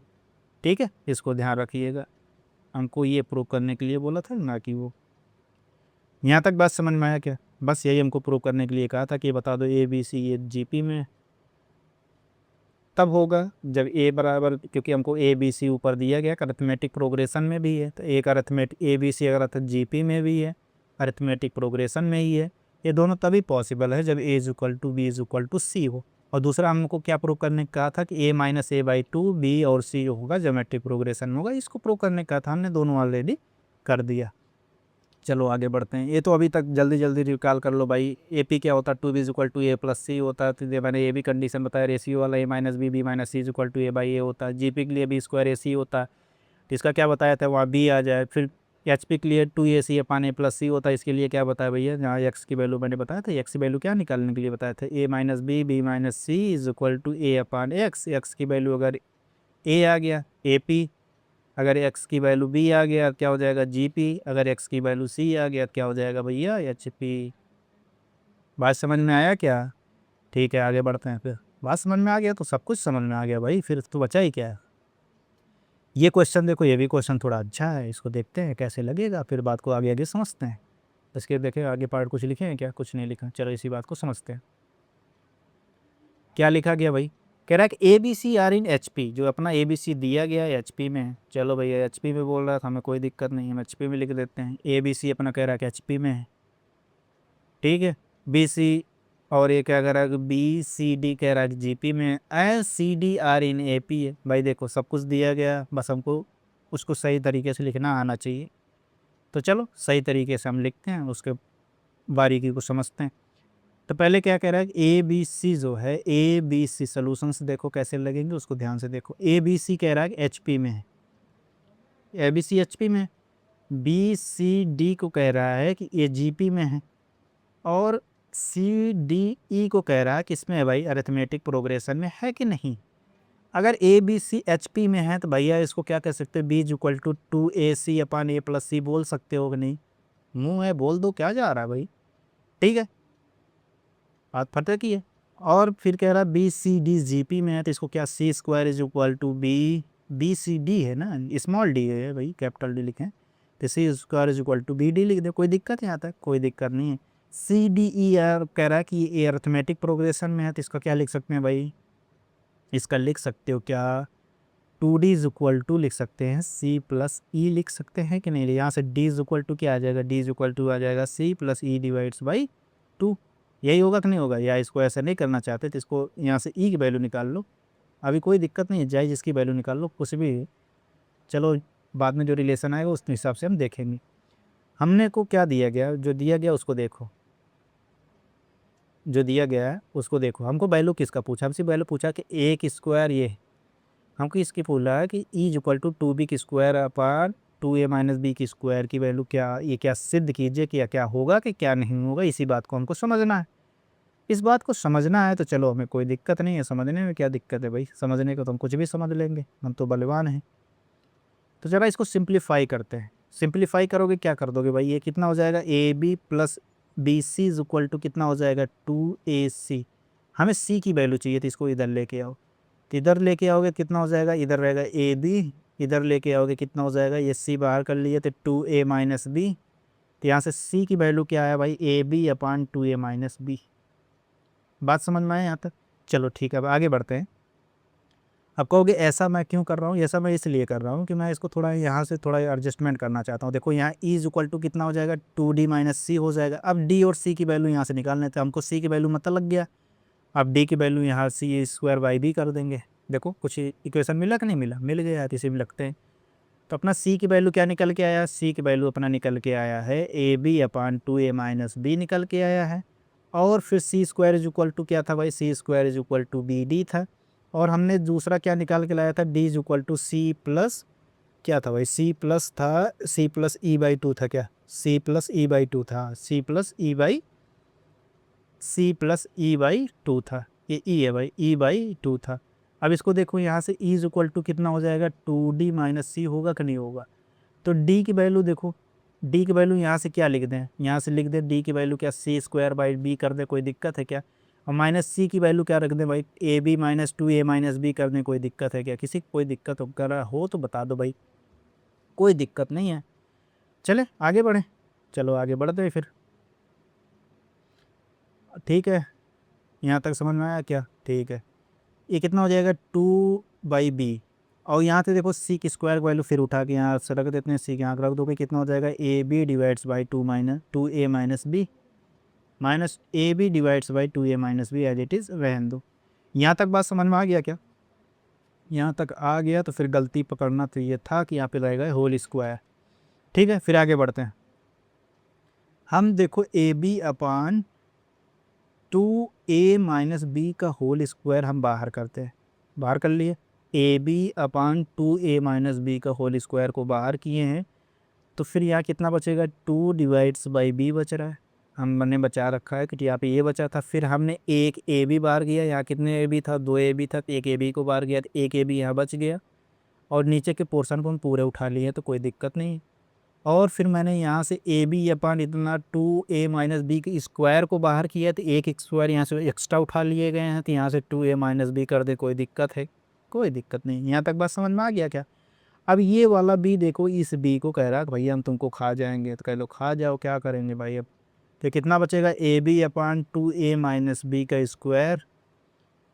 ठीक है, इसको ध्यान रखिएगा। हमको ये प्रूव करने के लिए बोला था ना कि वो। यहाँ तक बात समझ में आया क्या? बस यही हमको प्रूव करने के लिए कहा था कि बता दो ए बी सी ये जी पी में। तब होगा जब ए बराबर, क्योंकि हमको ए बी सी ऊपर दिया गया अरिथमेटिक प्रोग्रेशन में भी है, तो एक अरिथमेटिक ए बी सी अगर अर्थ जी पी में भी है, अरिथमेटिक प्रोग्रेशन में ही है। ये दोनों तभी पॉसिबल है जब A is equal to B is equal to C हो। और दूसरा हमको क्या प्रूव करने का कहा था कि a-a/2 बी और सी जो होगा ज्योमेट्रिक प्रोग्रेशन में होगा। इसको प्रूव करने का था, हमने दोनों ऑलरेडी कर दिया। चलो आगे बढ़ते हैं। ये तो अभी तक जल्दी जल्दी रिकॉल कर लो भाई। ए पी क्या होता है? 2b is equal to A plus C होता है। तो ये मैंने ये भी कंडीशन बताया, रेशियो वाला a-b b-c is equal to a/a होता है। जी पी के लिए बी स्क्वायर ए सी होता है, तो इसका क्या बताया था? वहाँ बी आ जाए। फिर एच पी के लिए 2ac/a+c होता है। इसके लिए क्या बताया भैया? जहाँ एक्स की वैल्यू मैंने बताया था, एक्स की वैल्यू क्या निकालने के लिए बताया था? a-b b-c is equal to a/x। X की वैल्यू अगर ए आ गया ए पी, अगर एक्स की वैल्यू बी आ गया क्या हो जाएगा? G P. अगर एक्स की वैल्यू सी आ गया क्या हो जाएगा भैया? H P. बात समझ में आया क्या? ठीक है आगे बढ़ते हैं। फिर बात समझ में आ गया तो सब कुछ समझ में आ गया भाई, फिर तो बचा ही क्या है। ये क्वेश्चन देखो, ये भी क्वेश्चन थोड़ा अच्छा है, इसको देखते हैं कैसे लगेगा, फिर बात को आगे आगे समझते हैं। इसके देखें आगे पार्ट कुछ लिखे हैं क्या? कुछ नहीं लिखा। चलो इसी बात को समझते हैं। क्या लिखा गया भाई? कह रहा है कि A B C are in H P. जो अपना ए बी सी दिया गया है एच पी में है। चलो भैया एच पी में बोल रहा था, हमें कोई दिक्कत नहीं है, हम एच पी में लिख देते हैं। ए बी सी अपना कह रहा है कि एच पी में है, ठीक है। बी सी और ये क्या कह रहा है कि बी सी डी कह रहा है कि जी पी में है। S C D are in A P है। भाई देखो सब कुछ दिया गया, बस हमको उसको सही तरीके से लिखना आना चाहिए। तो चलो सही तरीके से हम लिखते हैं, उसके बारीकी को समझते हैं। तो पहले क्या कह रहा है कि ए बी सी जो है, ए बी सी सोल्यूशंस देखो कैसे लगेंगे, उसको ध्यान से देखो। ए बी सी कह रहा है कि एच पी में है, A B C H P में है। बी सी डी को कह रहा है कि ये जी पी में है, और सी डी ई को कह रहा है कि इसमें है भाई अरिथमेटिक प्रोग्रेशन में है कि नहीं। अगर A B C H P में है तो भैया इसको क्या कह सकते हो, B is equal to 2ac अपन ए प्लस सी बोल सकते हो कि नहीं? मुंह है बोल दो, क्या जा रहा है भाई। ठीक है, बात फटे की है। और फिर कह रहा है B C D G P में है तो इसको क्या, C square is equal to B C D है ना, स्मॉल डी है भाई, कैपिटल डी लिखें तो C square is equal to B D लिख दे, कोई दिक्कत है यहाँ तक? कोई दिक्कत नहीं है। सी डी ई आर कह रहा है कि ये अर्थमेटिक प्रोग्रेशन में है तो इसका क्या लिख सकते हैं भाई, इसका लिख सकते हो क्या, 2d इज इक्वल टू लिख सकते हैं सी प्लस ई लिख सकते हैं कि नहीं? यहाँ से d इज इक्वल टू क्या आ जाएगा, d इज इक्वल टू आ जाएगा C plus E divides by 2। यही होगा कि नहीं होगा? या इसको ऐसा नहीं करना चाहते तो इसको यहाँ से ई की वैल्यू निकाल लो, अभी कोई दिक्कत नहीं है, जाए जिसकी वैल्यू निकाल लो कुछ भी। चलो बाद में जो रिलेशन आएगा उस हिसाब से हम देखेंगे। हमने को क्या दिया गया, जो दिया गया उसको देखो, जो दिया गया है उसको देखो। हमको वैल्यू किसका पूछा, हमसे वैल्यू पूछा कि ए की स्क्वायर, ये हमको इसकी बोला है कि ई इक्वल टू 2b की स्क्वायर अपार 2a माइनस बी की स्क्वायर की वैल्यू क्या, ये क्या सिद्ध कीजिए कि क्या होगा कि क्या नहीं होगा, इसी बात को हमको समझना है। इस बात को समझना है तो चलो हमें कोई दिक्कत नहीं है, समझने में क्या दिक्कत है भाई, समझने को तो हम कुछ भी समझ लेंगे, हम तो बलवान हैं। तो जरा इसको सिंप्लीफाई करते हैं। सिंप्लीफाई करोगे क्या कर दोगे भाई, ये कितना हो जाएगा, A B plus B C is equal to कितना हो जाएगा 2ac। हमें सी की वैल्यू चाहिए तो इसको इधर लेके आओ, तो इधर लेके आओगे कितना हो जाएगा, इधर रहेगा ए बी, इधर लेके आओगे कितना हो जाएगा, ये सी बाहर कर लिए तो 2a माइनस बी, तो यहाँ से सी की वैल्यू क्या आया भाई, A B upon 2a minus B. बात समझ में आए यहाँ तक? चलो ठीक है, अब आगे बढ़ते हैं। अब कहोगे ऐसा मैं क्यों कर रहा हूँ, ऐसा मैं इसलिए कर रहा हूँ कि मैं इसको थोड़ा यहाँ से थोड़ा एडजस्टमेंट करना चाहता हूँ। देखो यहाँ ई इज इक्वल टू कितना हो जाएगा, 2d माइनस सी हो जाएगा। अब डी और सी की वैल्यू यहाँ से निकालने थे, हमको सी की वैल्यू मतलब लग गया। अब डी की वैल्यू यहाँ सी स्क्वायर बाई बी कर देंगे। देखो कुछ इक्वेशन मिला कि नहीं मिला, मिल गया, इसी में लगते हैं। तो अपना सी की वैल्यू क्या निकल के आया, सी की वैल्यू अपना निकल के आया है A B upon 2a minus B निकल के आया है। और फिर C square is equal to क्या था भाई, C square is equal to B D था। और हमने दूसरा क्या निकाल के लाया था, D is equal to C plus क्या था भाई, सी प्लस था, C plus E by two था क्या, C plus E by two था, C plus E by two था, ये ई है भाई, ई बाई टू था। अब इसको देखो यहाँ से ई इज इक्वल टू कितना हो जाएगा, 2d माइनस सी होगा कि नहीं होगा? तो डी की वैल्यू देखो, डी की वैल्यू यहाँ से क्या लिख दें, यहाँ से लिख दें डी की वैल्यू क्या, सी स्क्वायर बाई बी कर दें, कोई दिक्कत है क्या? और माइनस सी की वैल्यू क्या रख दें भाई, A B minus 2a minus B कर दें, कोई दिक्कत है क्या? किसी को कोई दिक्कत हो तो बता दो भाई, कोई दिक्कत नहीं है। चले आगे बढ़ें, चलो आगे बढ़ते हैं फिर। ठीक है, यहाँ तक समझ में आया क्या? ठीक है, ये कितना हो जाएगा 2/b। और यहाँ से देखो सी की स्क्वायर वैल्यू फिर उठा के यहाँ से रख देते हैं, सी के यहाँ रख दोगे कितना हो जाएगा, A B divides by 2a minus B, minus A B divides by 2a minus B, as it is रहने दो। यहाँ तक बात समझ में आ गया क्या? यहाँ तक आ गया तो फिर गलती पकड़ना तो ये था कि यहाँ पे रहेगा होल स्क्वायर। ठीक है, फिर आगे बढ़ते हैं। हम देखो A B upon 2a minus B का होल स्क्वायर हम बाहर करते हैं, बाहर कर लिए। A B upon 2a minus B का होल स्क्वायर को बाहर किए हैं, तो फिर यहाँ कितना बचेगा, 2 डिवाइड्स बाई बी बच रहा है। हमने बचा रखा है कि यहाँ पे ये बचा था, फिर हमने एक ए बी बाहर किया, यहाँ कितने ए बी था, 2 ए बी था, एक ए बी को बाहर किया तो एक ए बी यहाँ बच गया। और नीचे के पोर्शन को हम पूरे उठा लिए तो कोई दिक्कत नहीं है। और फिर मैंने यहाँ से ए बी अपान इतना 2a माइनस बी के स्क्वायर को बाहर किया तो एक स्क्वायर यहाँ से एक्स्ट्रा उठा लिए गए हैं, तो यहाँ से 2a माइनस बी कर दे, कोई दिक्कत है? कोई दिक्कत नहीं। यहाँ तक बात समझ में आ गया क्या? अब ये वाला बी देखो, इस बी को कह रहा है भैया हम तुमको खा जाएंगे, तो कह लो खा जाओ, क्या करेंगे भाई। अब तो कितना बचेगा, A B upon 2a minus B का स्क्वायर,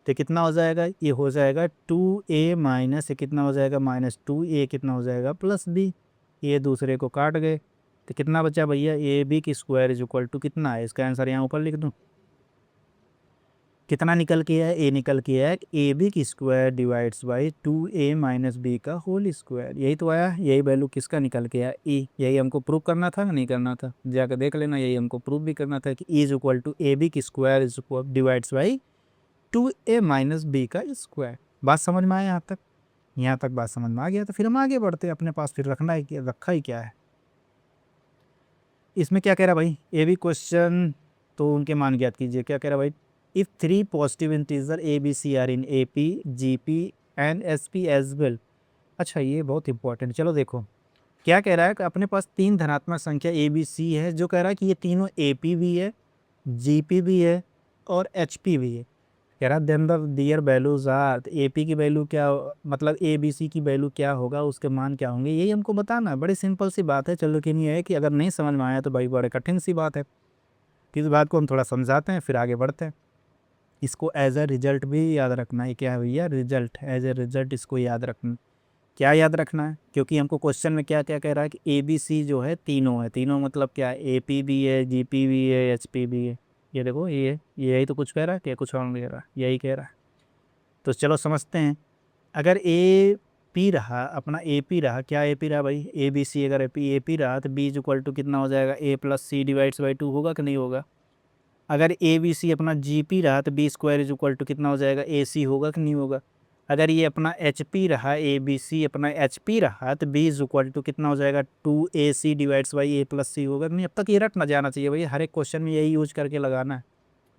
तो कितना हो जाएगा, ये हो जाएगा 2a माइनस, ये कितना हो जाएगा माइनस 2a, कितना हो जाएगा प्लस बी, ये दूसरे को काट गए तो कितना बचा भैया, ए बी की स्क्वायर इज इक्वल टू कितना है, इसका आंसर यहाँ ऊपर लिख दूँ, कितना निकल के है, ए निकल के है ए बी की square divides by 2a minus B का होल स्क्वायर। यही तो आया, यही वैल्यू किसका निकल के आया, ई। यही हमको प्रूव करना था, नहीं करना था, जाकर देख लेना, यही हमको प्रूव भी करना था कि E is equal to A B की square is equal divides by 2a minus B का स्क्वायर। बात समझ में आया यहाँ तक? यहाँ तक बात समझ में आ गया तो फिर हम आगे बढ़ते हैं, अपने पास फिर रखा ही क्या है। इसमें क्या कह रहा भाई, ए बी क्वेश्चन तो उनके मान ज्ञात कीजिए। क्या कह रहा भाई, if 3 positive integer A B C are in A P G P and S P as well. अच्छा, ये बहुत इंपॉर्टेंट। चलो देखो क्या कह रहा है कि अपने पास 3 धनात्मक संख्या ए बी सी है, जो कह रहा है कि ये तीनों ए पी भी है, जी पी भी है और एच पी भी है। कह रहा then the their values are, A P की वैल्यू क्या मतलब ए बी सी की वैल्यू क्या होगा, उसके मान क्या होंगे, यही हमको बताना है। बड़ी सिंपल सी बात है। चलो, लेकिन ये है कि अगर नहीं समझ में आया तो भाई बड़े कठिन सी बात है। इस बात को हम थोड़ा समझाते हैं फिर आगे बढ़ते हैं। इसको एज ए रिजल्ट भी याद रखना है। क्या है भैया? रिजल्ट। एज ए रिजल्ट इसको याद रखना। क्या याद रखना है? क्योंकि हमको क्वेश्चन में क्या क्या कह रहा है कि ए बी सी जो है तीनों है। तीनों मतलब क्या है? ए पी भी है, जी पी भी है, एच पी भी है। ये देखो, ये है, यही तो कुछ कह रहा है, क्या कुछ और नहीं कह रहा है? यही कह रहा है। तो चलो समझते हैं। अगर ए पी रहा, अपना ए पी रहा, क्या ए पी रहा भाई? A B C. अगर ए पी रहा तो बी इज इक्वल टू कितना हो जाएगा? ए प्लस सी डिवाइड्स बाई 2 होगा कि नहीं होगा? अगर ए बी सी अपना जी पी रहा तो B square is equal to कितना हो जाएगा? ए सी होगा कि नहीं होगा? अगर ये अपना एच पी रहा, ए बी सी अपना एच पी रहा तो बी इज इक्वल टू कितना हो जाएगा? 2ac divides by A plus C होगा कि नहीं? अब तक ये रट ना जाना चाहिए भाई, हर एक क्वेश्चन में यही यूज करके लगाना है।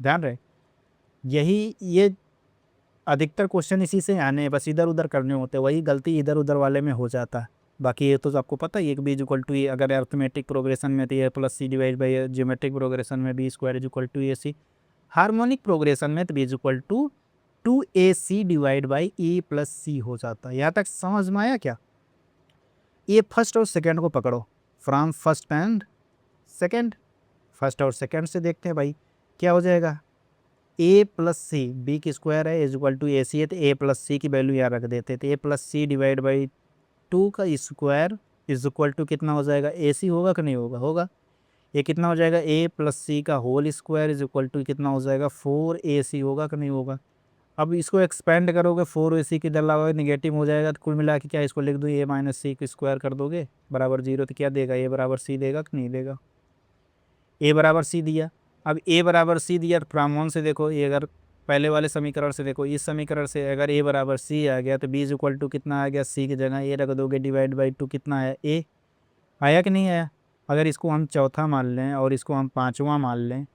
ध्यान रहे, यही ये अधिकतर क्वेश्चन इसी से आने हैं, बस इधर उधर करने होते हैं। वही गलती इधर उधर वाले में हो जाता है। बाकी ये तो आपको पता ही है कि B is equal to A, अगर अर्थमेटिक प्रोग्रेशन में तो A plus C divide by, geometric progression में B square is equal to A C, harmonic progression में तो B is equal to 2ac divide by A plus C हो जाता है। यहाँ तक समझ में आया क्या? ये फर्स्ट और सेकंड को पकड़ो, from first and second. First और सेकंड से देखते हैं भाई क्या हो जाएगा। ए प्लस सी, बी की स्क्वायर है, इज इक्वल टू ए सी है, तो ए प्लस सी की वैल्यू यहाँ रख देते थे। ए प्लस सी डिवाइड बाई 2 का स्क्वायर इज इक्वल टू कितना हो जाएगा? ए सी होगा कि नहीं होगा? होगा। ये कितना हो जाएगा? ए प्लस सी का whole square is equal to कितना हो जाएगा? 4ac होगा कि नहीं होगा? अब इसको एक्सपेंड करोगे, 4ac के अलावा निगेटिव हो जाएगा, तो कुल मिला के क्या इसको लिख दूँ? ए माइनस सी को स्क्वायर कर दोगे बराबर 0, तो क्या देगा? ए बराबर सी देगा कि नहीं देगा? ए बराबर सी दिया। अब ए बराबर सी दिया तो फ्रॉम वन से देखो, ये अगर पहले वाले समीकरण से देखो, इस समीकरण से अगर ए बराबर सी आ गया तो बी इज इक्वल टू कितना आ गया? सी की जगह ए रख दोगे, डिवाइड बाई 2 कितना आया? ए आया कि नहीं आया? अगर इसको हम चौथा मान लें और इसको हम पाँचवा मान लें,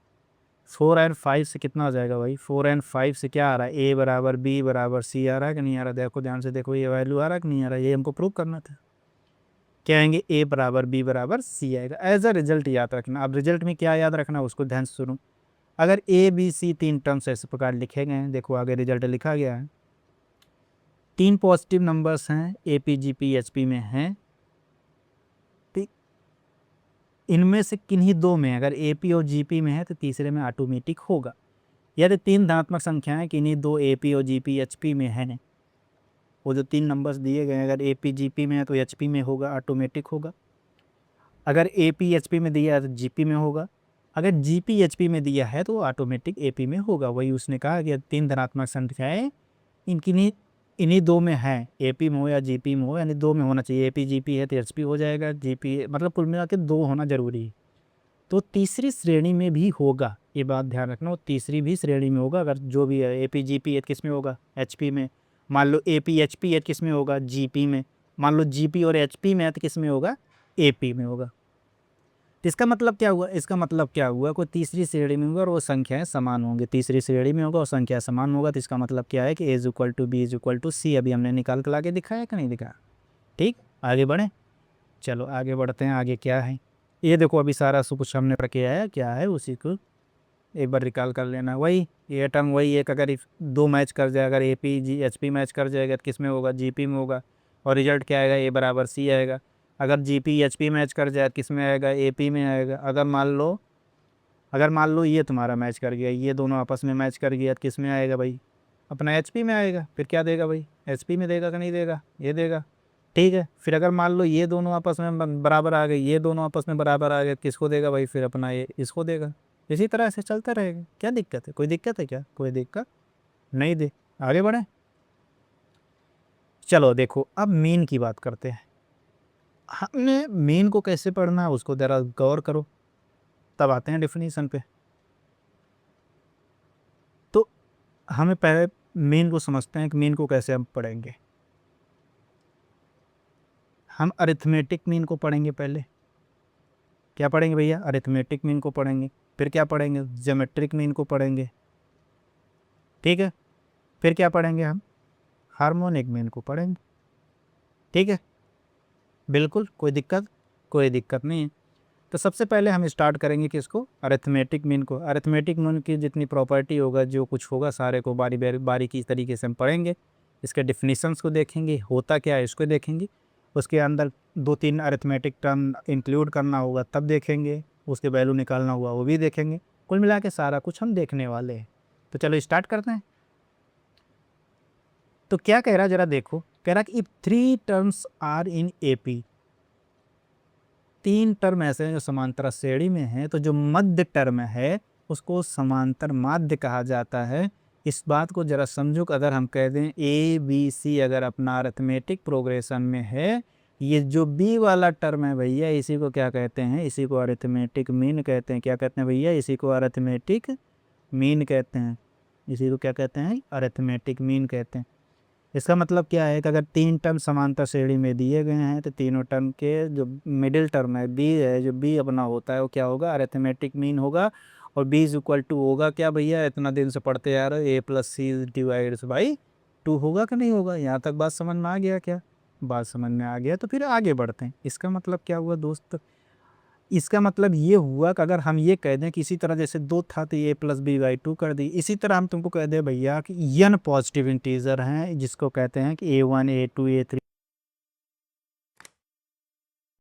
4 एंड 5 से कितना हो जाएगा भाई? 4 एंड 5 से क्या आ रहा है? ए बराबर बी बराबर सी आ रहा है कि नहीं आ रहा? देखो ध्यान से देखो, ये वैल्यू आ रहा है कि नहीं आ रहा? ये हमको प्रूव करना था। क्या आएंगे? ए बराबर बी बराबर सी आएगा। एज अ रिजल्ट याद रखना। अब रिजल्ट में क्या याद रखना उसको ध्यान से सुनो। अगर ए बी सी 3 टर्म्स इस प्रकार लिखे गए हैं, देखो आगे रिजल्ट लिखा गया है। 3 पॉजिटिव नंबर्स हैं, ए P G P H P में हैं। ठीक, इनमें से किन्हीं दो में अगर ए पी और जी पी में है तो तीसरे में ऑटोमेटिक होगा। यदि 3 धनात्मक संख्याएं किन्हीं दो ए पी और जी पी एच पी में है, वो जो 3 नंबर्स दिए गए हैं, अगर ए पी जी पी में है तो एच पी में होगा, ऑटोमेटिक होगा। अगर ए पी एच पी में दिया है तो जी पी में होगा। अगर जी पी एच पी में दिया है तो ऑटोमेटिक ए पी में होगा। वही उसने कहा कि 3 धनात्मक संख्याएं इनकी इन्हीं दो में है, ए पी में हो या जी पी में हो, यानी दो में होना चाहिए। ए पी जी पी है तो एच पी हो जाएगा, जी पी मतलब कुल मिला के 2 होना जरूरी है। तो तीसरी श्रेणी में भी होगा, ये बात ध्यान रखना। वो तीसरी भी श्रेणी में होगा। अगर जो भी है A P G P H किस में होगा? एच पी में। मान लो A P H P H किस में होगा? जी पी में। मान लो जी पी और एच पी में है तो किस में होगा? ए पी में होगा। तो इसका मतलब क्या हुआ? इसका मतलब क्या हुआ? कोई तीसरी श्रेणी में होगा और वो संख्याएं समान होंगी। तीसरी श्रेणी में होगा और संख्या समान होगा, तो इसका मतलब क्या है कि A is equal to B is equal to C. अभी हमने निकाल के लाके दिखाया कि नहीं दिखाया? ठीक, आगे बढ़ें। चलो आगे बढ़ते हैं। आगे क्या है ये देखो, अभी सारा सब कुछ हमने पढ़ के आया क्या है उसी को एक बार रिकॉल कर लेना। वही ये टर्म वही एक, अगर दो मैच कर जाए, अगर A P ji H P match कर जाएगा तो किस में होगा? जी पी में होगा। और रिजल्ट क्या आएगा? ए बराबर सी आएगा। अगर जी पी एच पी मैच कर जाए किस में आएगा? ए पी में आएगा। अगर मान लो ये तुम्हारा मैच कर गया, ये दोनों आपस में मैच कर गया तो किस में आएगा भाई? अपना एच पी में आएगा। फिर क्या देगा भाई? एच पी में देगा कि नहीं देगा? ये देगा। ठीक है, फिर अगर मान लो ये दोनों आपस में बराबर आ गए, ये दोनों आपस में बराबर आ गए, किसको देगा भाई? फिर अपना ये इसको देगा। इसी तरह से चलता रहेगा। क्या दिक्कत है? कोई दिक्कत है क्या? कोई दिक्कत नहीं दे। आगे बढ़े। चलो देखो, अब मीन की बात करते हैं। हमने मीन को कैसे पढ़ना है उसको जरा गौर करो, तब आते हैं डिफिनीशन पे। तो हमें पहले मीन को समझते हैं कि मीन को कैसे हम पढ़ेंगे। हम अरिथमेटिक मीन को पढ़ेंगे पहले। क्या पढ़ेंगे भैया? अरिथमेटिक मीन को पढ़ेंगे। फिर क्या पढ़ेंगे? ज्योमेट्रिक मीन को पढ़ेंगे। ठीक है, फिर क्या पढ़ेंगे हम? हार्मोनिक मीन को पढ़ेंगे। ठीक है, बिल्कुल कोई दिक्कत नहीं है। तो सबसे पहले हम स्टार्ट करेंगे कि इसको अरिथमेटिक मीन को। अरिथमेटिक मीन की जितनी प्रॉपर्टी होगा, जो कुछ होगा, सारे को बारीकी तरीके से हम पढ़ेंगे। इसके डिफिनीशंस को देखेंगे, होता क्या है इसको देखेंगे, उसके अंदर 2-3 अरिथमेटिक टर्म इंक्लूड करना होगा तब देखेंगे, उसके वैल्यू निकालना होगा वो भी देखेंगे। कुल मिला के सारा कुछ हम देखने वाले हैं। तो चलो स्टार्ट करते हैं। तो क्या कह रहा है जरा देखो, कह रहा कि if 3 terms are in AP, 3 term ऐसे हैं जो समांतर श्रेणी में हैं, तो जो मध्य टर्म है उसको समांतर माध्य कहा जाता है। इस बात को जरा समझो कि अगर हम कह दें ए बी सी अगर अपना अरिथमेटिक प्रोग्रेशन में है, ये जो बी वाला टर्म है भैया, इसी को क्या कहते हैं, इसी को अरिथमेटिक मीन कहते हैं। क्या कहते हैं भैया, इसी को अरिथमेटिक मीन कहते हैं। इसी को क्या कहते हैं, अरिथमेटिक मीन कहते हैं। इसका मतलब क्या है कि अगर 3 टर्म समांतर श्रेणी में दिए गए हैं, तो तीनों टर्म के जो मिडिल टर्म है बी है, जो बी अपना होता है वो क्या होगा, अरिथमेटिक मीन होगा। और बी इज इक्वल टू होगा क्या भैया, इतना दिन से पढ़ते आ रहे, ए प्लस सी डिवाइड्स बाई 2 होगा कि नहीं होगा। यहाँ तक बात समझ में आ गया क्या, बात समझ में आ गया तो फिर आगे बढ़ते हैं। इसका मतलब क्या हुआ दोस्त, इसका मतलब ये हुआ कि अगर हम ये कह दें कि इसी तरह जैसे 2 था तो ए प्लस बी बाई 2 कर दी, इसी तरह हम तुमको कह दें भैया कि n पॉजिटिव इंटीजर हैं, जिसको कहते हैं कि a1 a2 a3